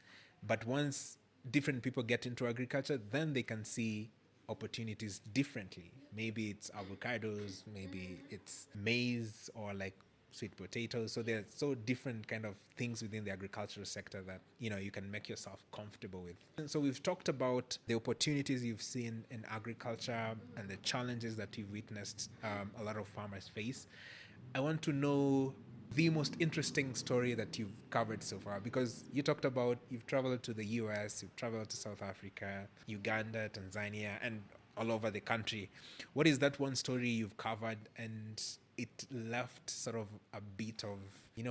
But once different people get into agriculture, then they can see opportunities differently. Maybe it's avocados, maybe it's maize or like sweet potatoes. So there are so different kind of things within the agricultural sector that you can make yourself comfortable with. And so we've talked about the opportunities you've seen in agriculture and the challenges that you've witnessed a lot of farmers face. I want to know the most interesting story that you've covered so far, because you talked about you've traveled to the US, you've traveled to South Africa, Uganda, Tanzania, and all over the country. What is that one story you've covered and it left sort of a bit of,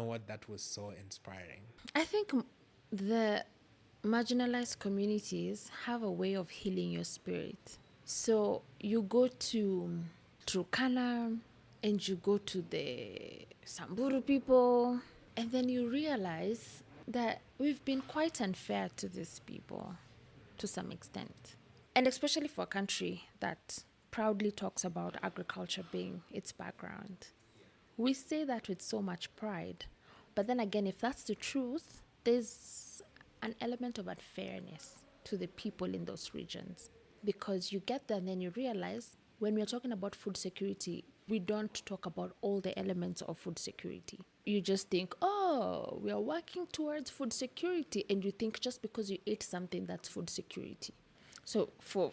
what, that was so inspiring? I think the marginalized communities have a way of healing your spirit. So you go to Turkana and you go to the Samburu people, and then you realize that we've been quite unfair to these people to some extent. And especially for a country that proudly talks about agriculture being its background. We say that with so much pride. But then again, if that's the truth, there's an element of unfairness to the people in those regions. Because you get there and then you realize when we're talking about food security, we don't talk about all the elements of food security. You just think, oh, we are working towards food security. And you think just because you ate something, that's food security. So for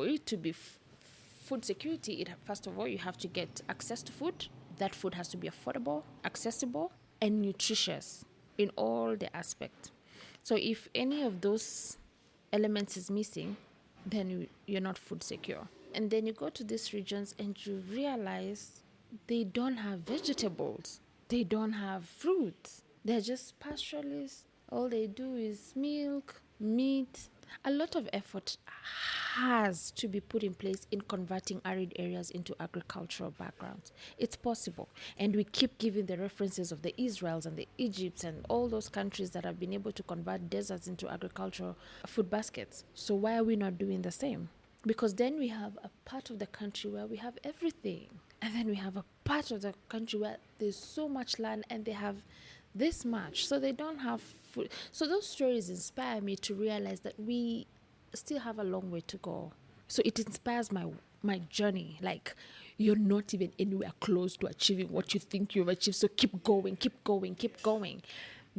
it to be food security, first of all, you have to get access to food. That food has to be affordable, accessible, and nutritious in all the aspects. So if any of those elements is missing, then you're not food secure. And then you go to these regions and you realize they don't have vegetables. They don't have fruits. They're just pastoralists. All they do is milk, meat. A lot of effort has to be put in place in converting arid areas into agricultural backgrounds. It's possible. And we keep giving the references of the Israels and the Egypts and all those countries that have been able to convert deserts into agricultural food baskets. So why are we not doing the same? Because then we have a part of the country where we have everything. And then we have a part of the country where there's so much land and they have this much. So they don't have food. So those stories inspire me to realize that we still have a long way to go. So it inspires my journey. Like, you're not even anywhere close to achieving what you think you've achieved. So keep going, keep going, keep going.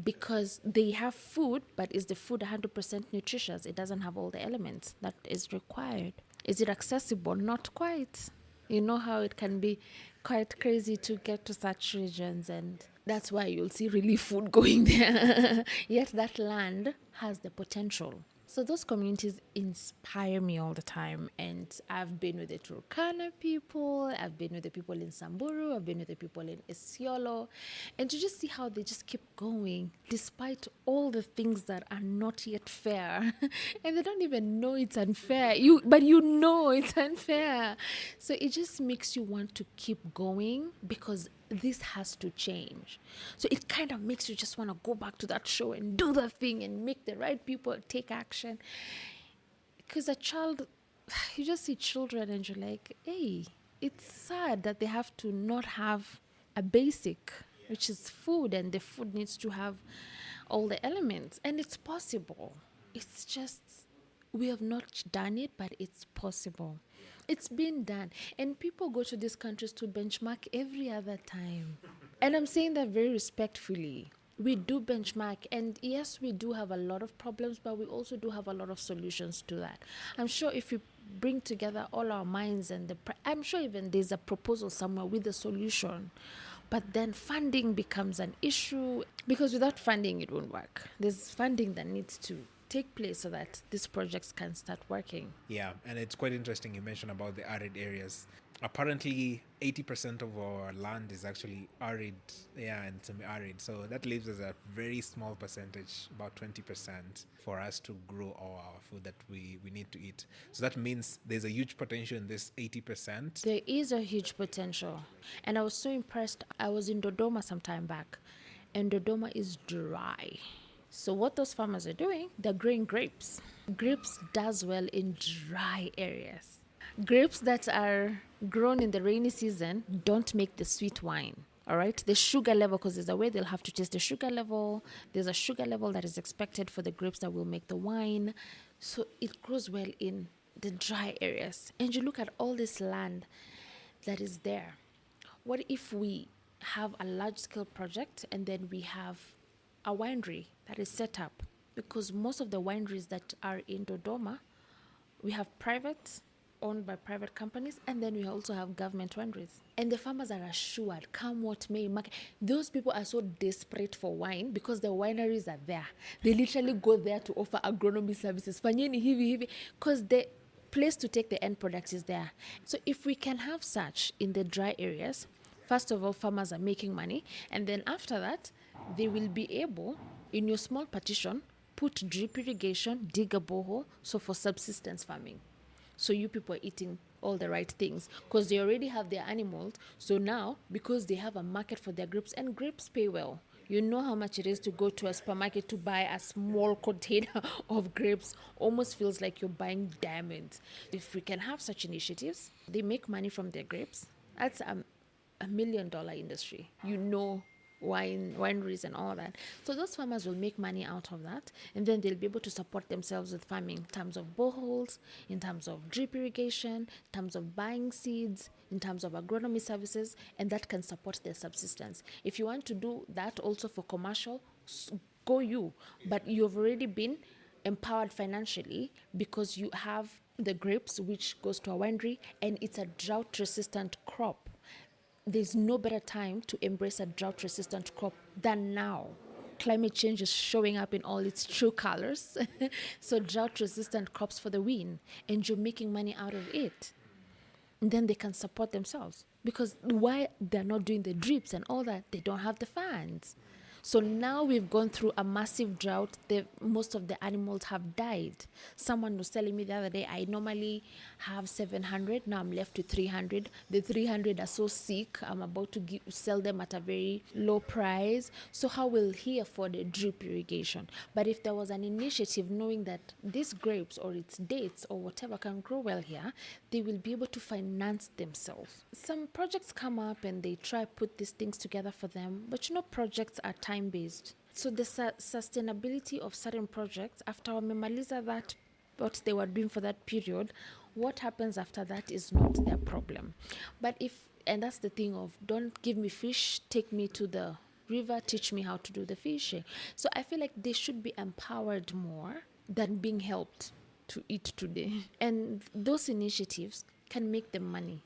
Because they have food, but is the food 100% nutritious? It doesn't have all the elements that is required. Is it accessible? Not quite. You know how it can be quite crazy to get to such regions, and that's why you'll see relief food going there. Yet that land has the potential. So those communities inspire me all the time. And I've been with the Turkana people, I've been with the people in Samburu, I've been with the people in Isiolo. And to just see how they just keep going despite all the things that are not yet fair. And they don't even know it's unfair. But you know it's unfair. So it just makes you want to keep going because this has to change. So it kind of makes you just want to go back to that show and do the thing and make the right people take action. Because you just see children and you're like, hey, it's sad that they have to not have a basic, which is food, and the food needs to have all the elements. And it's possible. It's just, we have not done it, but it's possible. It's been done. And people go to these countries to benchmark every other time. And I'm saying that very respectfully. We do benchmark. And yes, we do have a lot of problems, but we also do have a lot of solutions to that. I'm sure if we bring together all our minds and I'm sure even there's a proposal somewhere with a solution. But then funding becomes an issue because without funding, it won't work. There's funding that needs to take place so that these projects can start working. Yeah, and it's quite interesting you mentioned about the arid areas. Apparently, 80% of our land is actually arid, yeah, and semi-arid. So that leaves us a very small percentage, about 20%, for us to grow our food that we need to eat. So that means there's a huge potential in this 80%. There is a huge potential. And I was so impressed. I was in Dodoma some time back, and Dodoma is dry. So what those farmers are doing, they're growing grapes. Grapes does well in dry areas. Grapes that are grown in the rainy season don't make the sweet wine. All right, the sugar level, because there's a way they'll have to test the sugar level. There's a sugar level that is expected for the grapes that will make the wine. So it grows well in the dry areas. And you look at all this land that is there. What if we have a large scale project and then we have a winery that is set up? Because most of the wineries that are in Dodoma, we have private, owned by private companies, and then we also have government wineries. And the farmers are assured, come what may, market. Those people are so desperate for wine because the wineries are there. They literally go there to offer agronomy services. Fanyeni hivi hivi, because the place to take the end product is there. So if we can have such in the dry areas, first of all, farmers are making money, and then after that, they will be able, in your small partition, put drip irrigation, dig a borehole, so for subsistence farming. So you people are eating all the right things because they already have their animals. So now, because they have a market for their grapes, and grapes pay well. You know how much it is to go to a supermarket to buy a small container of grapes. Almost feels like you're buying diamonds. If we can have such initiatives, they make money from their grapes. That's a $1 million industry. You know, wineries and all that. So those farmers will make money out of that, and then they'll be able to support themselves with farming in terms of boreholes, in terms of drip irrigation, in terms of buying seeds, in terms of agronomy services, and that can support their subsistence. If you want to do that also for commercial, go you. But you've already been empowered financially because you have the grapes, which goes to a winery, and it's a drought resistant crop. There's no better time to embrace a drought resistant crop than now. Climate change is showing up in all its true colors. So drought resistant crops for the win, and you're making money out of it. And then they can support themselves, because why they're not doing the drips and all that, they don't have the funds. So now we've gone through a massive drought. Most of the animals have died. Someone was telling me the other day, I normally have 700. Now I'm left with 300. The 300 are so sick. I'm about to sell them at a very low price. So how will he afford a drip irrigation? But if there was an initiative knowing that these grapes or its dates or whatever can grow well here, they will be able to finance themselves. Some projects come up and they try put these things together for them. But projects are time-based. So the sustainability of certain projects, after wamemaliza that, what they were doing for that period, what happens after that is not their problem. But and that's the thing of, don't give me fish, take me to the river, teach me how to do the fishing. So I feel like they should be empowered more than being helped to eat today. And those initiatives can make them money,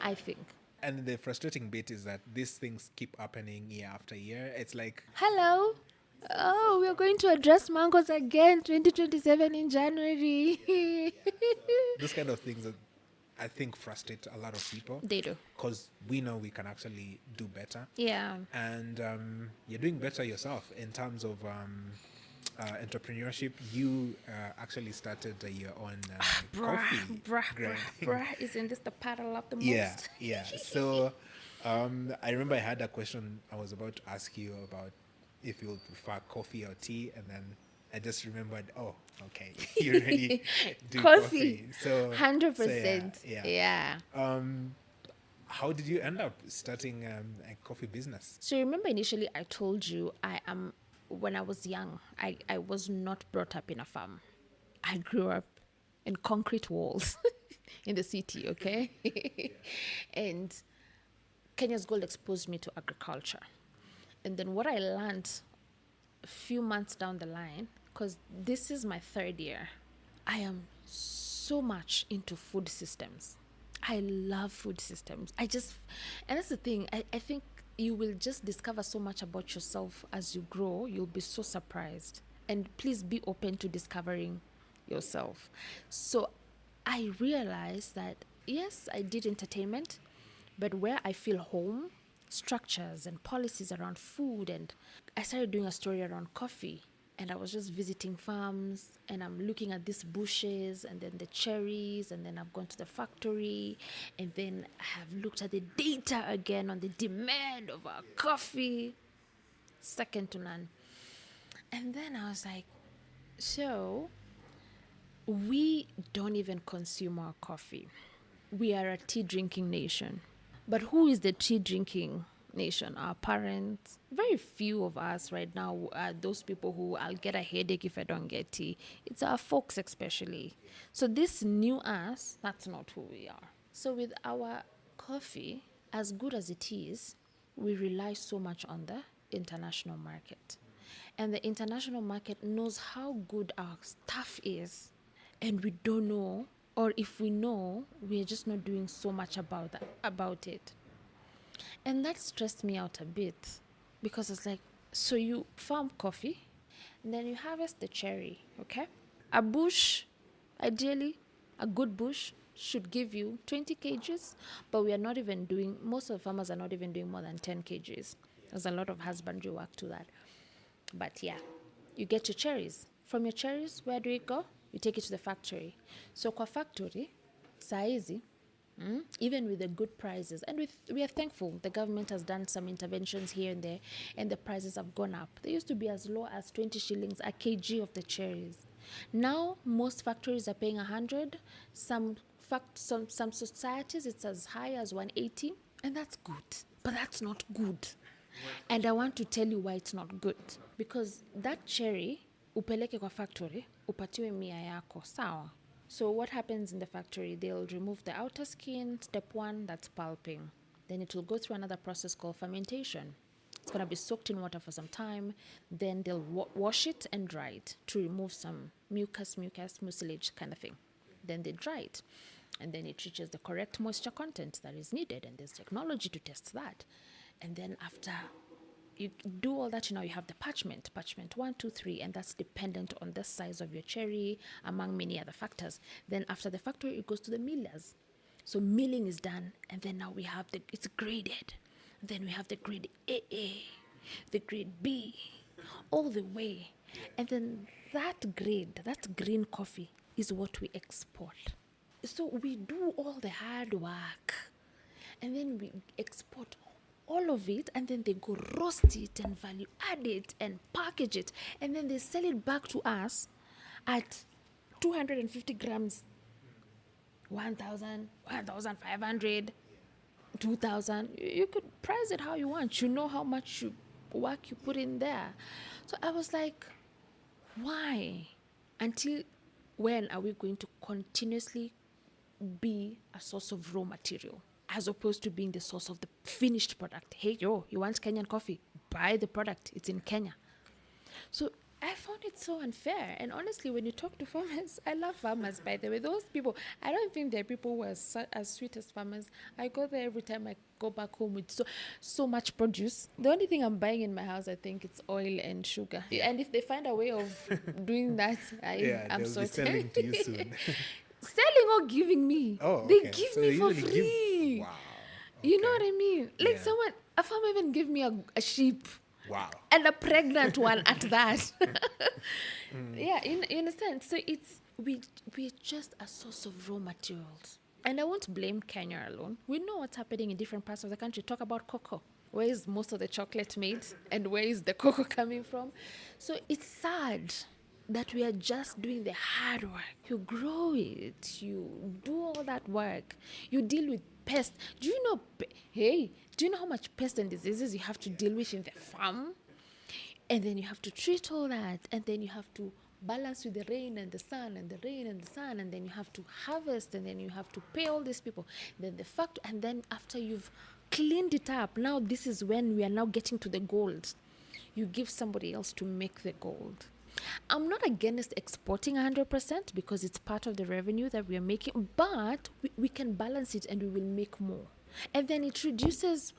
I think. And the frustrating bit is that these things keep happening year after year. It's like, hello, oh, we're going to address mangoes again 2027 in January. those kind of things that I think frustrate a lot of people. They do. Because we know we can actually do better. Yeah. And you're doing better yourself in terms of entrepreneurship. You actually started your own coffee. Isn't this the part I love the most? Yeah. So I remember I had a question I was about to ask you about if you would prefer coffee or tea, and then I just remembered, oh, okay, you already do coffee. So 100%. So yeah. How did you end up starting a coffee business? So remember initially I told you when I was young, I was not brought up in a farm. I grew up in concrete walls in the city, okay? And Kenya's Gold exposed me to agriculture. And then what I learned a few months down the line, because this is my third year, I am so much into food systems. I love food systems. And that's the thing. I think you will just discover so much about yourself as you grow. You'll be so surprised. And please be open to discovering yourself. So I realized that, yes, I did entertainment, but where I feel home, structures and policies around food. And I started doing a story around coffee. And I was just visiting farms and I'm looking at these bushes and then the cherries, and then I've gone to the factory and then I have looked at the data again on the demand of our coffee, second to none. And then I was like, so we don't even consume our coffee. We are a tea drinking nation. But who is the tea drinking nation? Our parents. Very few of us right now are those people who I'll get a headache if I don't get tea. It's our folks especially. So this new us, that's not who we are. So with our coffee, as good as it is, we rely so much on the international market. And the international market knows how good our stuff is, and we don't know, or if we know, we're just not doing so much about it. And that stressed me out a bit, because it's like, so you farm coffee and then you harvest the cherry, okay? A bush, ideally, a good bush should give you 20 kgs, but we are not even doing, most of the farmers are not even doing more than 10 kgs. There's a lot of husbandry work to that. But yeah, you get your cherries. From your cherries, where do you go? You take it to the factory. So kwa factory, saizi, even with the good prices, and we are thankful the government has done some interventions here and there, and the prices have gone up. They used to be as low as 20 shillings a kg of the cherries. Now most factories are paying 100. Some societies it's as high as 180, and that's good, but that's not good. And I want to tell you why it's not good. Because that cherry, upeleke kwa factory, upatiwe mia yako, sawa. So what happens in the factory? They'll remove the outer skin, step 1, that's pulping. Then it will go through another process called fermentation. It's going to be soaked in water for some time. Then they'll wash it and dry it to remove some mucilage kind of thing. Then they dry it. And then it reaches the correct moisture content that is needed. And there's technology to test that. And then after you do all that, you have the parchment 1, 2, 3, and that's dependent on the size of your cherry, among many other factors. Then after the factory, it goes to the millers. So milling is done, and then now we have it's graded. Then we have the grade AA, the grade B, all the way. And then that grade, that green coffee, is what we export. So we do all the hard work, and then we export all of it, and then they go roast it and value add it and package it, and then they sell it back to us at 250 grams, 1,000, 1,500, 2,000. You could price it how you want. You know how much work you put in there. So I was like, why? Until when are we going to continuously be a source of raw material, as opposed to being the source of the finished product? Hey, you want Kenyan coffee? Buy the product. It's in Kenya. So I found it so unfair. And honestly, when you talk to farmers, I love farmers, by the way. Those people, I don't think they're people who are as sweet as farmers. I go there every time I go back home with so much produce. The only thing I'm buying in my house, I think, it's oil and sugar. And if they find a way of doing that, I'm they'll so be selling to you soon. Selling or giving me. Oh, okay. They give So me they for usually free. Wow. You know Okay. what I mean? Like Yeah. a farmer even gave me a sheep. Wow. And a pregnant one at that. Yeah, you understand? So we're just a source of raw materials. And I won't blame Kenya alone. We know what's happening in different parts of the country. Talk about cocoa. Where is most of the chocolate made? And where is the cocoa coming from? So it's sad that we are just doing the hard work. You grow it. You do all that work. You deal with pests. Do you know how much pests and diseases you have to deal with in the farm? And then you have to treat all that. And then you have to balance with the rain and the sun and the rain and the sun. And then you have to harvest. And then you have to pay all these people. Then and then after you've cleaned it up, now this is when we are now getting to the gold. You give somebody else to make the gold. I'm not against exporting 100% because it's part of the revenue that we are making, but we can balance it and we will make more. And then it reduces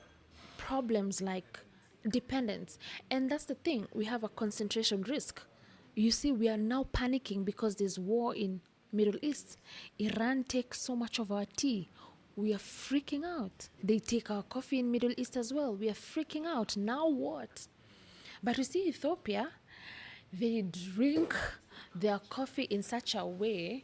problems like dependence. And that's the thing, we have a concentration risk. You see, we are now panicking because there's war in Middle East. Iran takes so much of our tea. We are freaking out. They take our coffee in Middle East as well. We are freaking out. Now what? But you see, Ethiopia, they drink their coffee in such a way.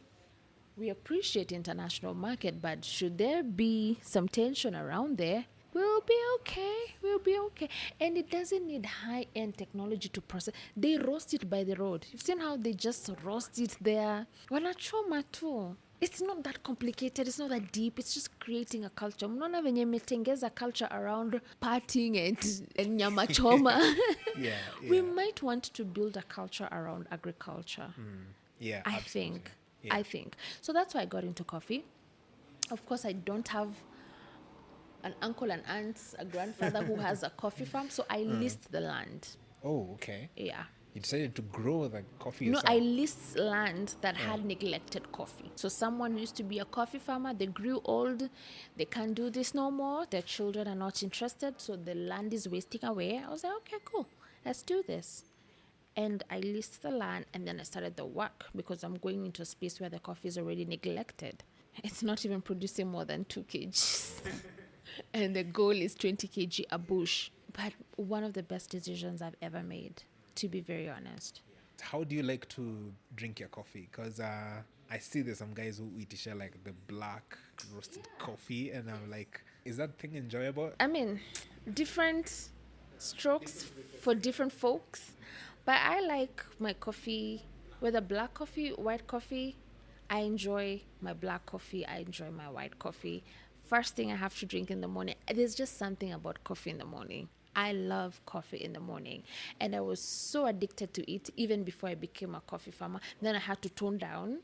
We appreciate international market, but should there be some tension around there, we'll be okay. We'll be okay. And it doesn't need high-end technology to process. They roast it by the road. You've seen how they just roast it there. Wanachoma too. It's not that complicated. It's not that deep. It's just creating a culture. Mnaona venye metengeza culture around partying and nyama choma. Yeah, We yeah. might want to build a culture around agriculture. Yeah, I absolutely. think. Yeah. I think. So that's why I got into coffee. Of course, I don't have an uncle and aunt, a grandfather who has a coffee farm, so I leased the land. Oh, okay. Yeah. You decided to grow the coffee No, yourself. I leased land that had neglected coffee. So someone used to be a coffee farmer, they grew old, they can't do this no more, their children are not interested, so the land is wasting away. I was like, okay, cool, let's do this. And I leased the land and then I started the work because I'm going into a space where the coffee is already neglected. It's not even producing more than 2 kgs. And the goal is 20 kg a bush. But one of the best decisions I've ever made, to be very honest. How do you like to drink your coffee? Because I see there's some guys who eat share like the black roasted coffee, and I'm like, is that thing enjoyable? I mean, different strokes for different folks. But I like my coffee, whether black coffee, white coffee. I enjoy my black coffee. I enjoy my white coffee. First thing I have to drink in the morning. There's just something about coffee in the morning. I love coffee in the morning. And I was so addicted to it even before I became a coffee farmer. Then I had to tone down.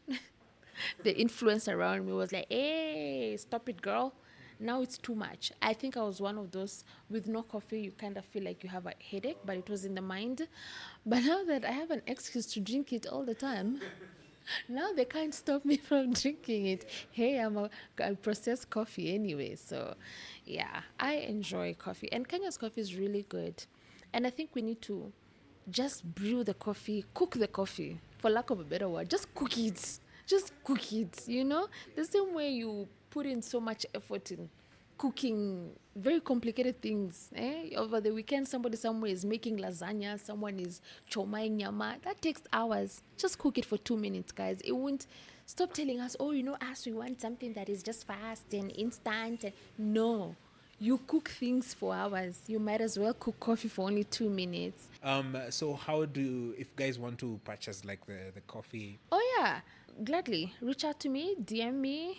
The influence around me was like, hey, stop it, girl. Now it's too much. I think I was one of those with no coffee, you kind of feel like you have a headache, but it was in the mind. But now that I have an excuse to drink it all the time, now they can't stop me from drinking it. Hey, I process coffee anyway. So, yeah, I enjoy coffee. And Kenya's coffee is really good. And I think we need to just brew the coffee, cook the coffee, for lack of a better word. Just cook it. Just cook it, you know? The same way you put in so much effort in cooking very complicated things. Over the weekend, somebody somewhere is making lasagna, someone is chomaing nyama. That takes hours. Just cook it for 2 minutes, guys. It won't stop telling us, oh, you know, us, we want something that is just fast and instant. No. You cook things for hours. You might as well cook coffee for only 2 minutes. So how do, if guys want to purchase like the coffee? Oh, yeah. Gladly. Reach out to me, DM me.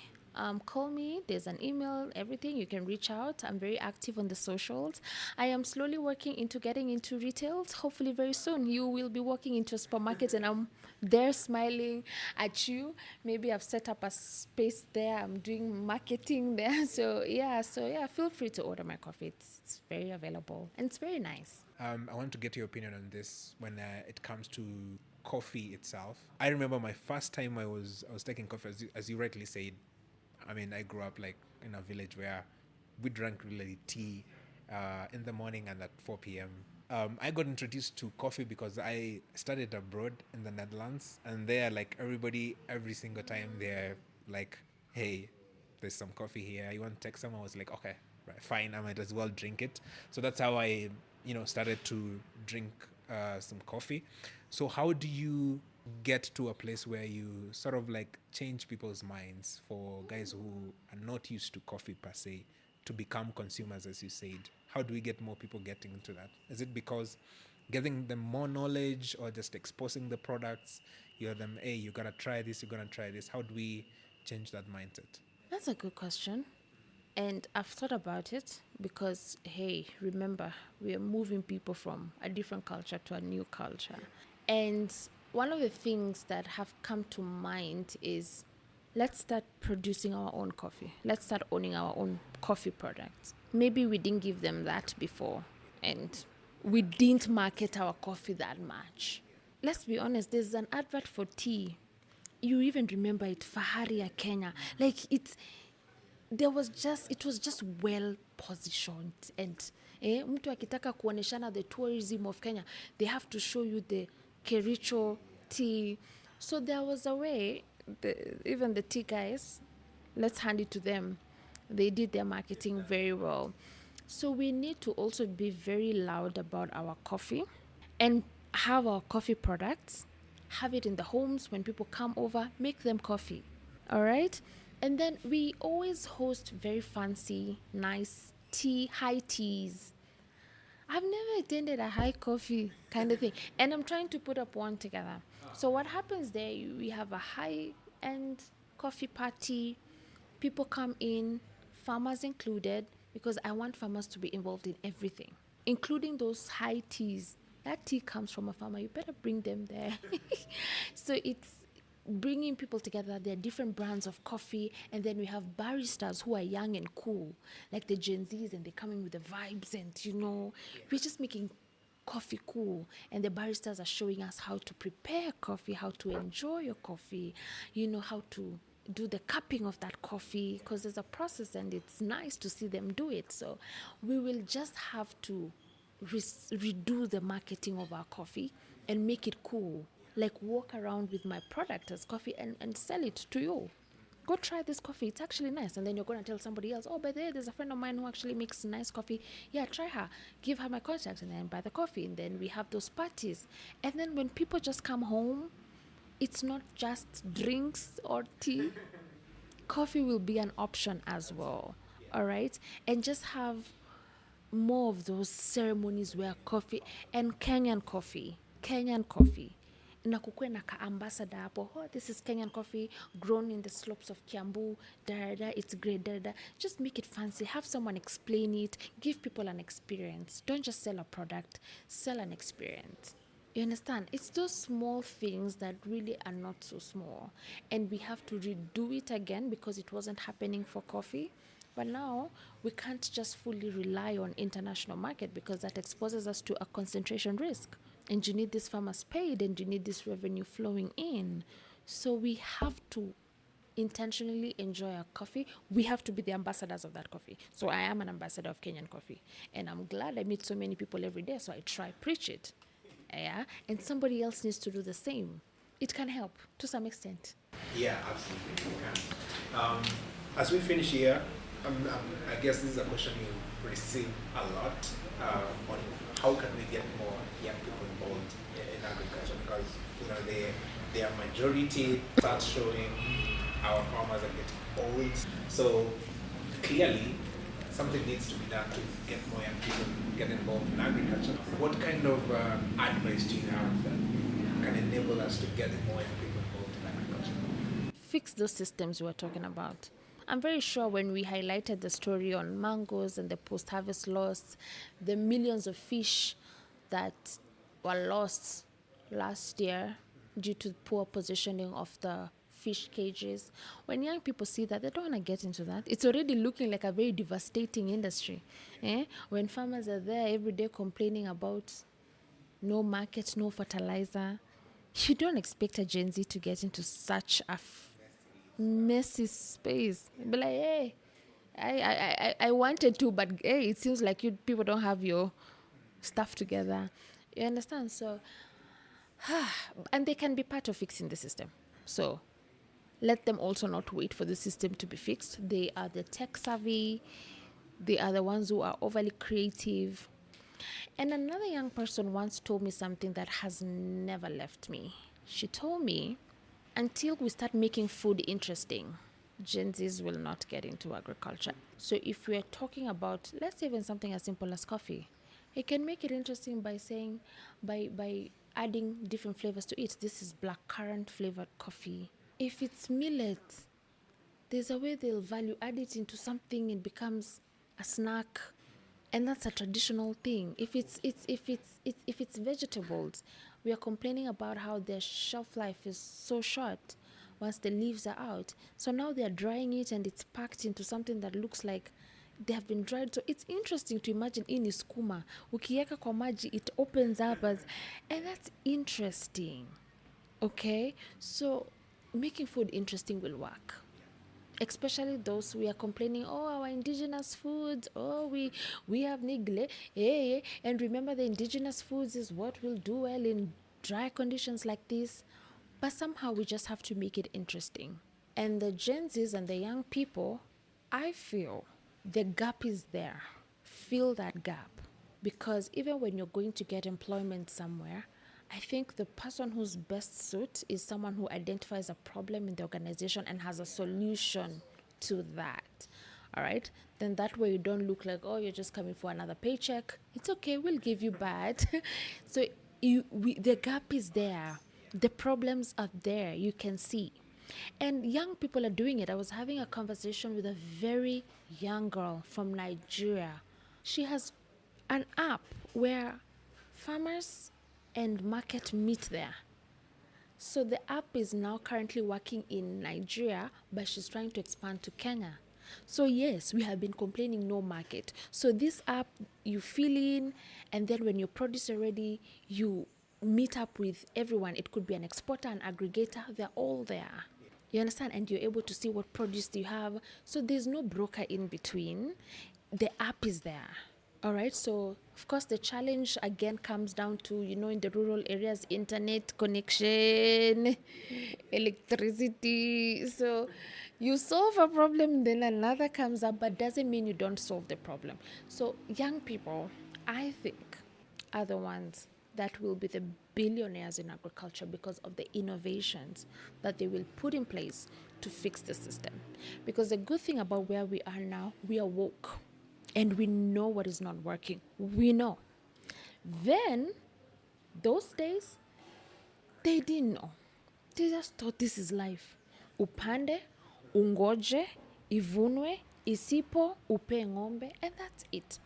Call me. There's an email, everything. You can reach out. I'm very active on the socials. I am slowly working into getting into retail. Hopefully very soon you will be walking into a supermarket and I'm there smiling at you. Maybe I've set up a space there. I'm doing marketing there. So yeah, feel free to order my coffee. It's very available and it's very nice. I want to get your opinion on this when it comes to coffee itself. I remember my first time I was taking coffee, as you rightly said. I mean, I grew up like in a village where we drank really tea in the morning and at 4 p.m. I got introduced to coffee because I studied abroad in the Netherlands, and there, like everybody, every single time they're like, hey, there's some coffee here. You want to take some? I was like, okay, right, fine. I might as well drink it. So that's how I, started to drink some coffee. So how do you get to a place where you sort of like change people's minds, for guys who are not used to coffee per se, to become consumers, as you said? How do we get more people getting into that? Is it because giving them more knowledge, or just exposing the products? You're them, hey, you gotta try this, you're gonna try this. How do we change that mindset? That's a good question. And I've thought about it because, hey, remember, we are moving people from a different culture to a new culture. And one of the things that have come to mind is, let's start producing our own coffee. Let's start owning our own coffee products. Maybe we didn't give them that before, and we didn't market our coffee that much. let's be honest, there's an advert for tea. You even remember it, Fahari ya Kenya. Like it was just well positioned, and mtu akitaka kuoneshana the tourism of Kenya, they have to show you the Kericho tea. So there was a way, even the tea guys, let's hand it to them, they did their marketing very well. So we need to also be very loud about our coffee and have our coffee products, have it in the homes when people come over, make them coffee. All right. And then we always host very fancy, nice tea, high teas. I've never attended a high coffee kind of thing. And I'm trying to put up one together. So what happens there, we have a high end coffee party. People come in, farmers included, because I want farmers to be involved in everything, including those high teas. That tea comes from a farmer. You better bring them there. So it's bringing people together. There are different brands of coffee, and then we have baristas who are young and cool, like the Gen Zs, and they're coming with the vibes, and we're just making coffee cool, and the baristas are showing us how to prepare coffee, how to enjoy your coffee, how to do the cupping of that coffee, because there's a process and it's nice to see them do it. So we will just have to redo the marketing of our coffee and make it cool, like walk around with my product as coffee and sell it to you. Go try this coffee, it's actually nice. And then you're going to tell somebody else, oh, by the way, there's a friend of mine who actually makes nice coffee. Yeah, try her, give her my contact, and then buy the coffee. And then we have those parties. And then when people just come home, it's not just drinks or tea. Coffee will be an option as well. All right. And just have more of those ceremonies where coffee and Kenyan coffee. Na kukuwe na ka ambassador hapo, oh, this is Kenyan coffee grown in the slopes of Kiambu, it's great, just make it fancy, have someone explain it, give people an experience. Don't just sell a product, sell an experience. You understand? It's those small things that really are not so small. And we have to redo it again because it wasn't happening for coffee. But now we can't just fully rely on international market because that exposes us to a concentration risk. And you need these farmers paid and you need this revenue flowing in. So we have to intentionally enjoy our coffee. We have to be the ambassadors of that coffee. So I am an ambassador of Kenyan coffee. And I'm glad I meet so many people every day. So I try preach it. Yeah. And somebody else needs to do the same. It can help to some extent. Yeah, absolutely. You can. As we finish here, I guess this is a question you receive a lot on how can we get more young people involved in agriculture, because their majority start showing our farmers are getting old. So clearly something needs to be done to get more young people get involved in agriculture. What kind of advice do you have that can enable us to get more young people involved in agriculture? Fix those systems we were talking about. I'm very sure when we highlighted the story on mangoes and the post-harvest loss, the millions of fish that were lost last year due to poor positioning of the fish cages. When young people see that, they don't want to get into that. It's already looking like a very devastating industry. When farmers are there every day complaining about no market, no fertilizer, you don't expect a Gen Z to get into such a messy space. Be like, hey, I wanted to, but hey, it seems like you people don't have your stuff together. You understand? So, and they can be part of fixing the system. So, let them also not wait for the system to be fixed. They are the tech savvy. They are the ones who are overly creative. And another young person once told me something that has never left me. She told me, until we start making food interesting, Gen Zs will not get into agriculture. So if we're talking about, let's say even something as simple as coffee, you can make it interesting by saying, by adding different flavors to it. This is blackcurrant flavored coffee. If it's millet, there's a way they'll value add it into something, it becomes a snack, and that's a traditional thing. If it's vegetables, we are complaining about how their shelf life is so short once the leaves are out. So now they're drying it and it's packed into something that looks like they have been dried. So it's interesting to imagine in skuma. Ukiweka kwa maji, it opens up as, and that's interesting. Okay, so making food interesting will work. Especially those we are complaining, oh, our indigenous foods, oh, we have neglect. And remember, the indigenous foods is what will do well in dry conditions like this. But somehow we just have to make it interesting. And the Gen Zs and the young people, I feel the gap is there. Fill that gap. Because even when you're going to get employment somewhere, I think the person who's best suited is someone who identifies a problem in the organization and has a solution to that. All right? Then that way you don't look like, oh, you're just coming for another paycheck. It's okay, we'll give you bad. So the gap is there. The problems are there. You can see. And young people are doing it. I was having a conversation with a very young girl from Nigeria. She has an app where farmers and market meet there. So the app is now currently working in Nigeria, but she's trying to expand to Kenya. So yes, we have been complaining no market. So this app, you fill in, and then when your produce are ready, you meet up with everyone. It could be an exporter, an aggregator, they're all there. You understand? And you're able to see what produce do you have. So there's no broker in between. The app is there. All right. So, of course, the challenge again comes down to, in the rural areas, internet connection, electricity. So you solve a problem, then another comes up, but doesn't mean you don't solve the problem. So young people, I think, are the ones that will be the billionaires in agriculture because of the innovations that they will put in place to fix the system. Because the good thing about where we are now, we are woke and we know what is not working. We know. Then, those days, they didn't know. They just thought this is life. Upande, ungoje, ivunwe, isipo, upe ngombe, and that's it.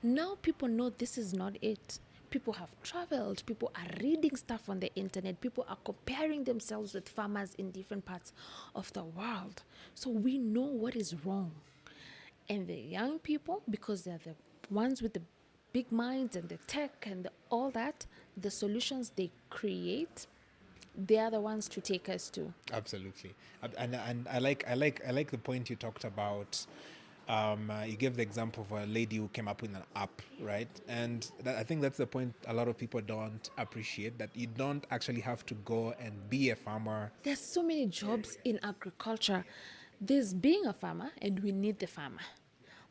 Now people know this is not it. People have traveled. People are reading stuff on the internet. People are comparing themselves with farmers in different parts of the world. So we know what is wrong. And the young people, because they're the ones with the big minds and the tech and all that, the solutions they create, they are the ones to take us to. Absolutely. And I like the point you talked about. You gave the example of a lady who came up with an app, right? And I think that's the point a lot of people don't appreciate, that you don't actually have to go and be a farmer. There's so many jobs in agriculture. There's being a farmer, and we need the farmer.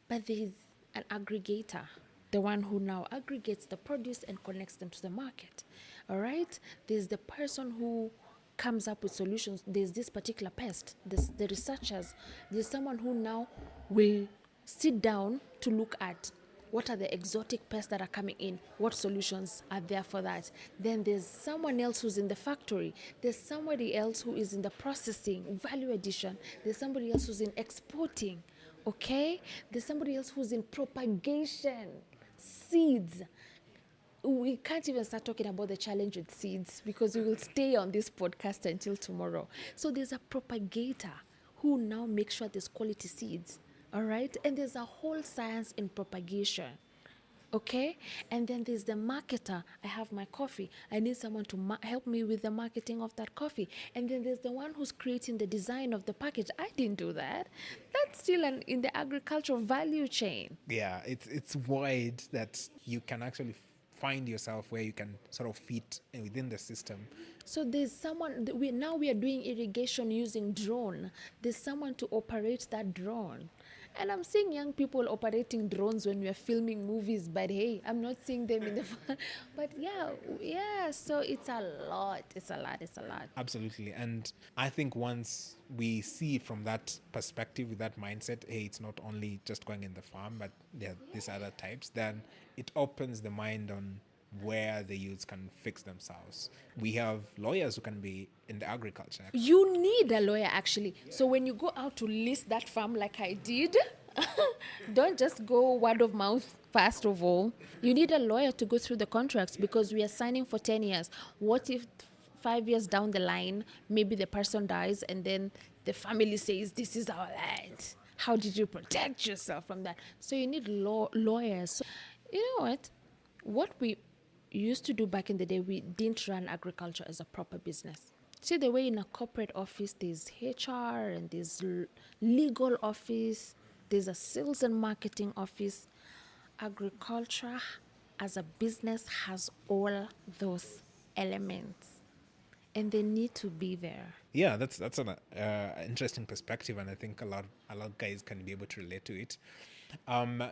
But there's an aggregator, the one who now aggregates the produce and connects them to the market. All right? There's the person who comes up with solutions. There's this particular pest. There's the researchers. There's someone who now will sit down to look at what are the exotic pests that are coming in, what solutions are there for that. Then there's someone else who's in the factory. There's somebody else who is in the processing, value addition. There's somebody else who's in exporting, okay? There's somebody else who's in propagation, seeds. We can't even start talking about the challenge with seeds because we will stay on this podcast until tomorrow. So there's a propagator who now makes sure there's quality seeds, all right? And there's a whole science in propagation, okay? And then there's the marketer. I have my coffee. I need someone to help me with the marketing of that coffee. And then there's the one who's creating the design of the package. I didn't do that. That's still in the agricultural value chain. Yeah, it's wide that you can actually find yourself where you can sort of fit within the system. So there's someone, we are doing irrigation using drone. There's someone to operate that drone. And I'm seeing young people operating drones when we are filming movies, but hey, I'm not seeing them in the... But yeah, so it's a lot. Absolutely. And I think once we see from that perspective, with that mindset, hey, it's not only just going in the farm, but there are these other types, then it opens the mind on where the youths can fix themselves. We have lawyers who can be in the agriculture. You need a lawyer, actually. So when you go out to list that farm like I did, don't just go word of mouth first of all. You need a lawyer to go through the contracts because we are signing for 10 years. What if 5 years down the line, maybe the person dies and then the family says, this is our land? How did you protect yourself from that? So you need lawyers. So, you know what? What we used to do back in the day, we didn't run agriculture as a proper business. See, the way in a corporate office, there's HR and there's legal office, there's a sales and marketing office. Agriculture as a business has all those elements, and they need to be there. Yeah, that's an interesting perspective, and I think a lot of guys can be able to relate to it.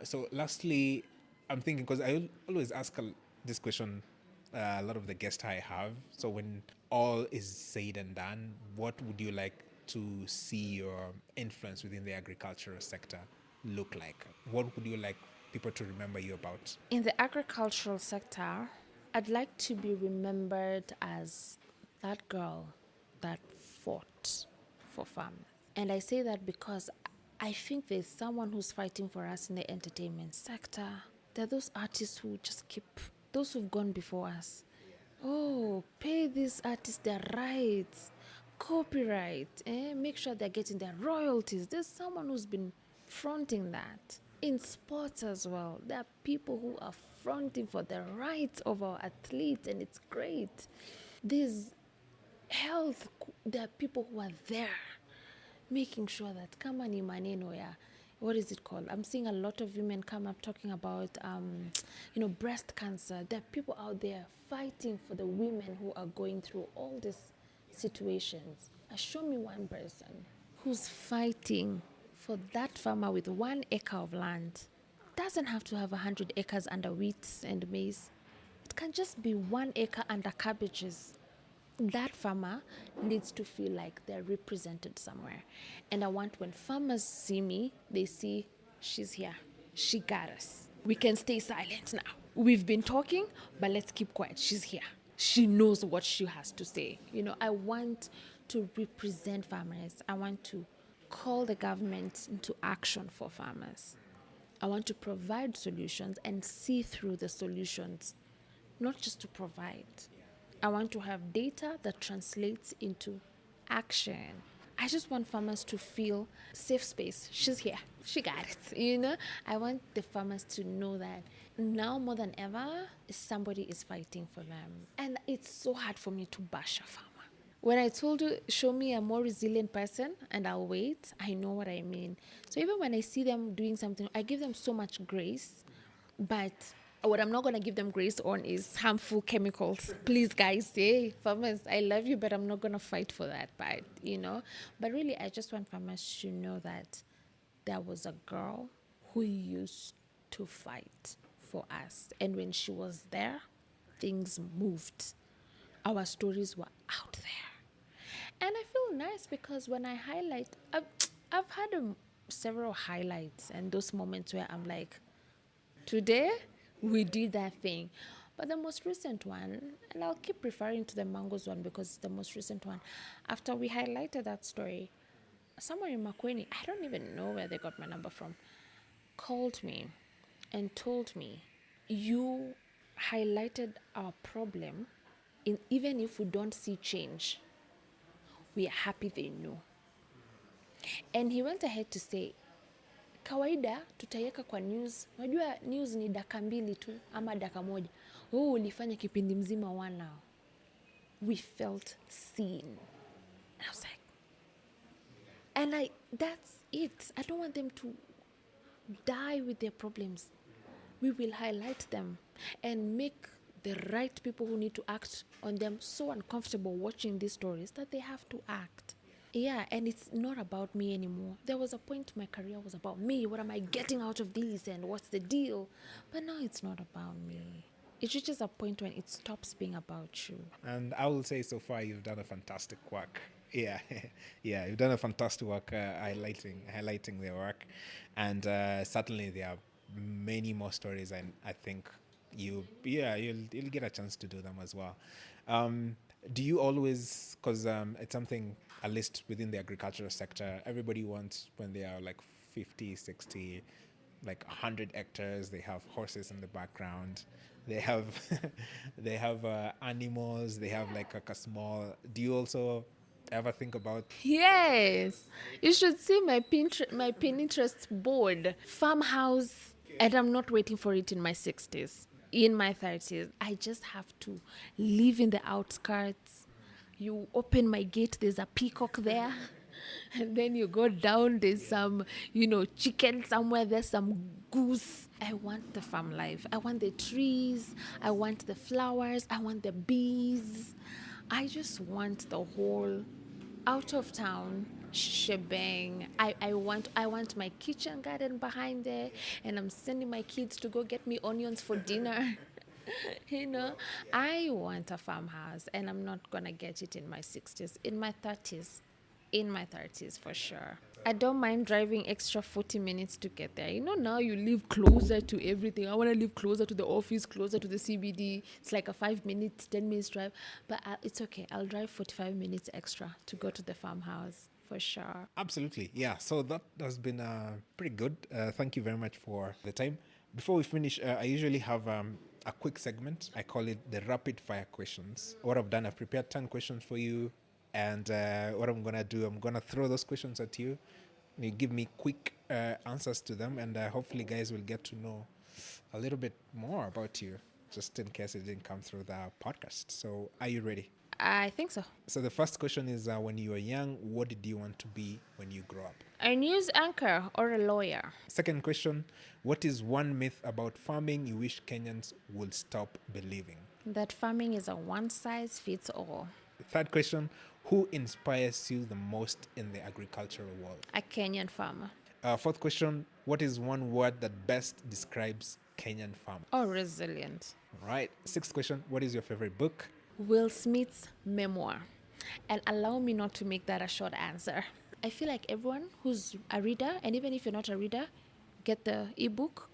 So, lastly, I'm thinking because always ask this question a lot of the guests I have. So, when all is said and done, what would you like to see your influence within the agricultural sector look like? What would you like people to remember you about? In the agricultural sector, I'd like to be remembered as that girl that fought for farmers. And I say that because I think there's someone who's fighting for us in the entertainment sector. There are those artists who just keep, those who've gone before us. Oh, pay these artists their rights, copyright, make sure they're getting their royalties. There's someone who's been fronting that. In sports as well, there are people who are fronting for the rights of our athletes, and it's great. There's health, there are people who are there making sure that kama ni maneno ya, what is it called? I'm seeing a lot of women come up talking about, breast cancer. There are people out there fighting for the women who are going through all these situations. Show me one person who's fighting for that farmer with 1 acre of land. Doesn't have to have 100 acres under wheat and maize. It can just be 1 acre under cabbages. That farmer needs to feel like they're represented somewhere. And I want when farmers see me, they see she's here. She got us. We can stay silent now. We've been talking, but let's keep quiet. She's here. She knows what she has to say. I want to represent farmers. I want to call the government into action for farmers. I want to provide solutions and see through the solutions, not just to provide. I want to have data that translates into action. I just want farmers to feel safe space. She's here. She got it. I want the farmers to know that now more than ever, somebody is fighting for them. And it's so hard for me to bash a farmer. When I told you, show me a more resilient person and I'll wait, I know what I mean. So even when I see them doing something, I give them so much grace, but what I'm not going to give them grace on is harmful chemicals. Please, guys, farmers, I love you, but I'm not going to fight for that part, But really, I just want farmers to know that there was a girl who used to fight for us. And when she was there, things moved. Our stories were out there. And I feel nice because when I highlight, I've had several highlights and those moments where I'm like, today, we did that thing. But the most recent one, and I'll keep referring to the mangoes one because it's the most recent one, after we highlighted that story, someone in Makweni, I don't even know where they got my number from, called me and told me, you highlighted our problem, even if we don't see change, we are happy they know. And he went ahead to say, kawaida tutaiweka kwa news. Unajua news ni dakika 2 tu ama dakika 1. Ulifanya kipindi mzima 1 hour. We felt seen. And I was like, and that's it. I don't want them to die with their problems. We will highlight them and make the right people who need to act on them so uncomfortable watching these stories that they have to act. Yeah, and it's not about me anymore. There was a point my career was about me. What am I getting out of this and what's the deal? But now it's not about me. It reaches a point when it stops being about you. And I will say so far you've done a fantastic work. Yeah, yeah, you've done a fantastic work highlighting their work, and certainly there are many more stories, and I think you'll get a chance to do them as well. Do you always, because it's something, at least within the agricultural sector, everybody wants when they are like 50, 60, like 100 hectares, they have horses in the background, they have they have animals, they have like a small, do you also ever think about? Yes, you should see my Pinterest board. Farmhouse, and I'm not waiting for it in my 60s. In my 30s, I just have to live in the outskirts. You open my gate, there's a peacock there. And then you go down, there's some, chicken somewhere, there's some goose. I want the farm life. I want the trees. I want the flowers. I want the bees. I just want the whole out of town shebang. I want my kitchen garden behind there, and I'm sending my kids to go get me onions for dinner. you know, I want a farmhouse, and I'm not gonna get it in my 60s, in my 30s for sure. I don't mind driving extra 40 minutes to get there. Now you live closer to everything. I want to live closer to the office, closer to the CBD. It's like a 5 minutes, 10 minutes drive. But it's okay. I'll drive 45 minutes extra to go to the farmhouse for sure. Absolutely. Yeah. So that has been pretty good. Thank you very much for the time. Before we finish, I usually have a quick segment. I call it the rapid fire questions. What I've done, I've prepared 10 questions for you. And what I'm going to do, I'm going to throw those questions at you. You give me quick answers to them. And hopefully, guys will get to know a little bit more about you, just in case it didn't come through the podcast. So, are you ready? I think so. So the first question is, when you were young, what did you want to be when you grow up? A news anchor or a lawyer? Second question, what is one myth about farming you wish Kenyans would stop believing? That farming is a one size fits all. Third question, who inspires you the most in the agricultural world? A Kenyan farmer. Fourth question, what is one word that best describes Kenyan farmers? Or resilient. All right. Sixth question, what is your favorite book? Will Smith's memoir. And allow me not to make that a short answer. I feel like everyone who's a reader, and even if you're not a reader, get the ebook,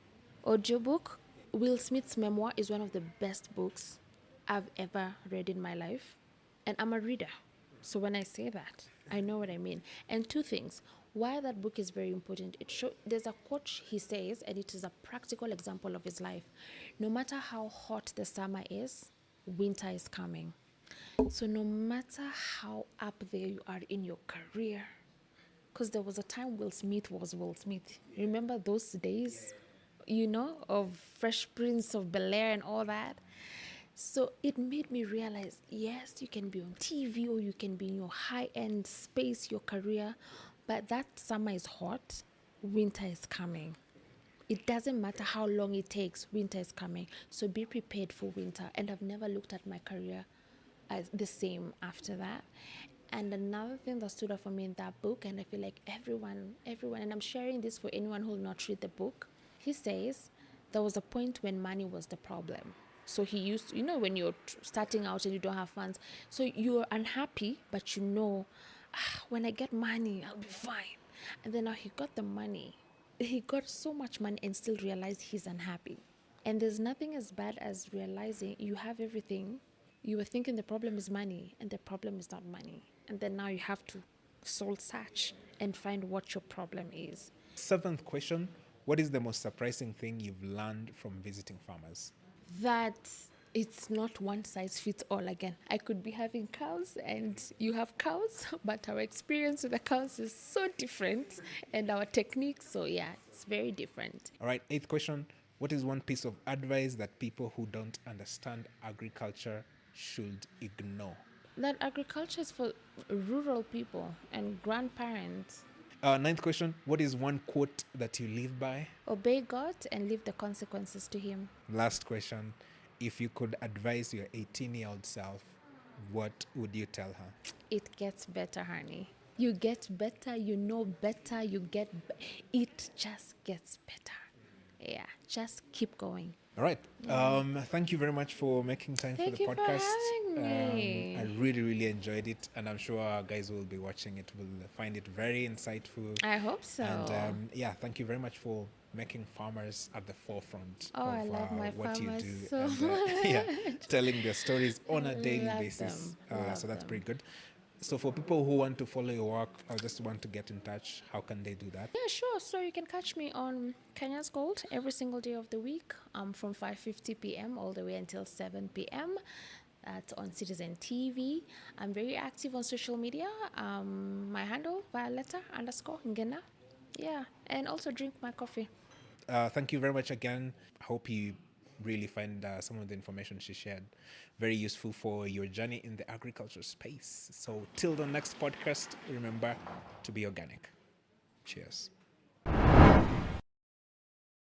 audiobook. Will Smith's memoir is one of the best books I've ever read in my life. And I'm a reader. So when I say that, I know what I mean. And two things. Why that book is very important. There's a quote he says, and it is a practical example of his life. No matter how hot the summer is, winter is coming. So no matter how up there you are in your career, because there was a time Will Smith was Will Smith. Remember those days, of Fresh Prince of Bel-Air and all that? So it made me realize, yes, you can be on TV or you can be in your high-end space, your career, but that summer is hot, winter is coming. It doesn't matter how long it takes, winter is coming. So be prepared for winter. And I've never looked at my career as the same after that. And another thing that stood out for me in that book, and I feel like everyone, and I'm sharing this for anyone who will not read the book, he says there was a point when money was the problem. So he used to, when you're starting out and you don't have funds, so you're unhappy, but when I get money, I'll be fine. And then now he got the money. He got so much money and still realized he's unhappy. And there's nothing as bad as realizing you have everything. You were thinking the problem is money, and the problem is not money. And then now you have to soul search and find what your problem is. Seventh question, what is the most surprising thing you've learned from visiting farmers? That it's not one size fits all again. I could be having cows and you have cows, but our experience with the cows is so different and our techniques, so yeah, it's very different. All right, eighth question. What is one piece of advice that people who don't understand agriculture should ignore? That agriculture is for rural people and grandparents. Ninth question. What is one quote that you live by? Obey God and leave the consequences to Him. Last question. If you could advise your 18-year-old self, what would you tell her? It gets better, honey. You get better, you know better, it just gets better. Yeah, just keep going. All right. Thank you very much for making time Thank for the you podcast. for having me. I really, really enjoyed it, and I'm sure our guys who will be watching it will find it very insightful. I hope so. And thank you very much for making farmers at the forefront Oh, of I love my what you farmers do. so And, telling their stories on a daily Love basis. them. Love So that's them. pretty good. So for people who want to follow your work or just want to get in touch, how can they do that? Yeah, sure. So you can catch me on Kenya's Gold every single day of the week, from 5:50 p.m. all the way until 7 p.m. That's on Citizen TV. I'm very active on social media. My handle, Violetta_Ngina. Yeah, and also drink my coffee. Thank you very much again. I hope you really find some of the information she shared very useful for your journey in the agriculture space. So, till the next podcast, remember to be organic. Cheers.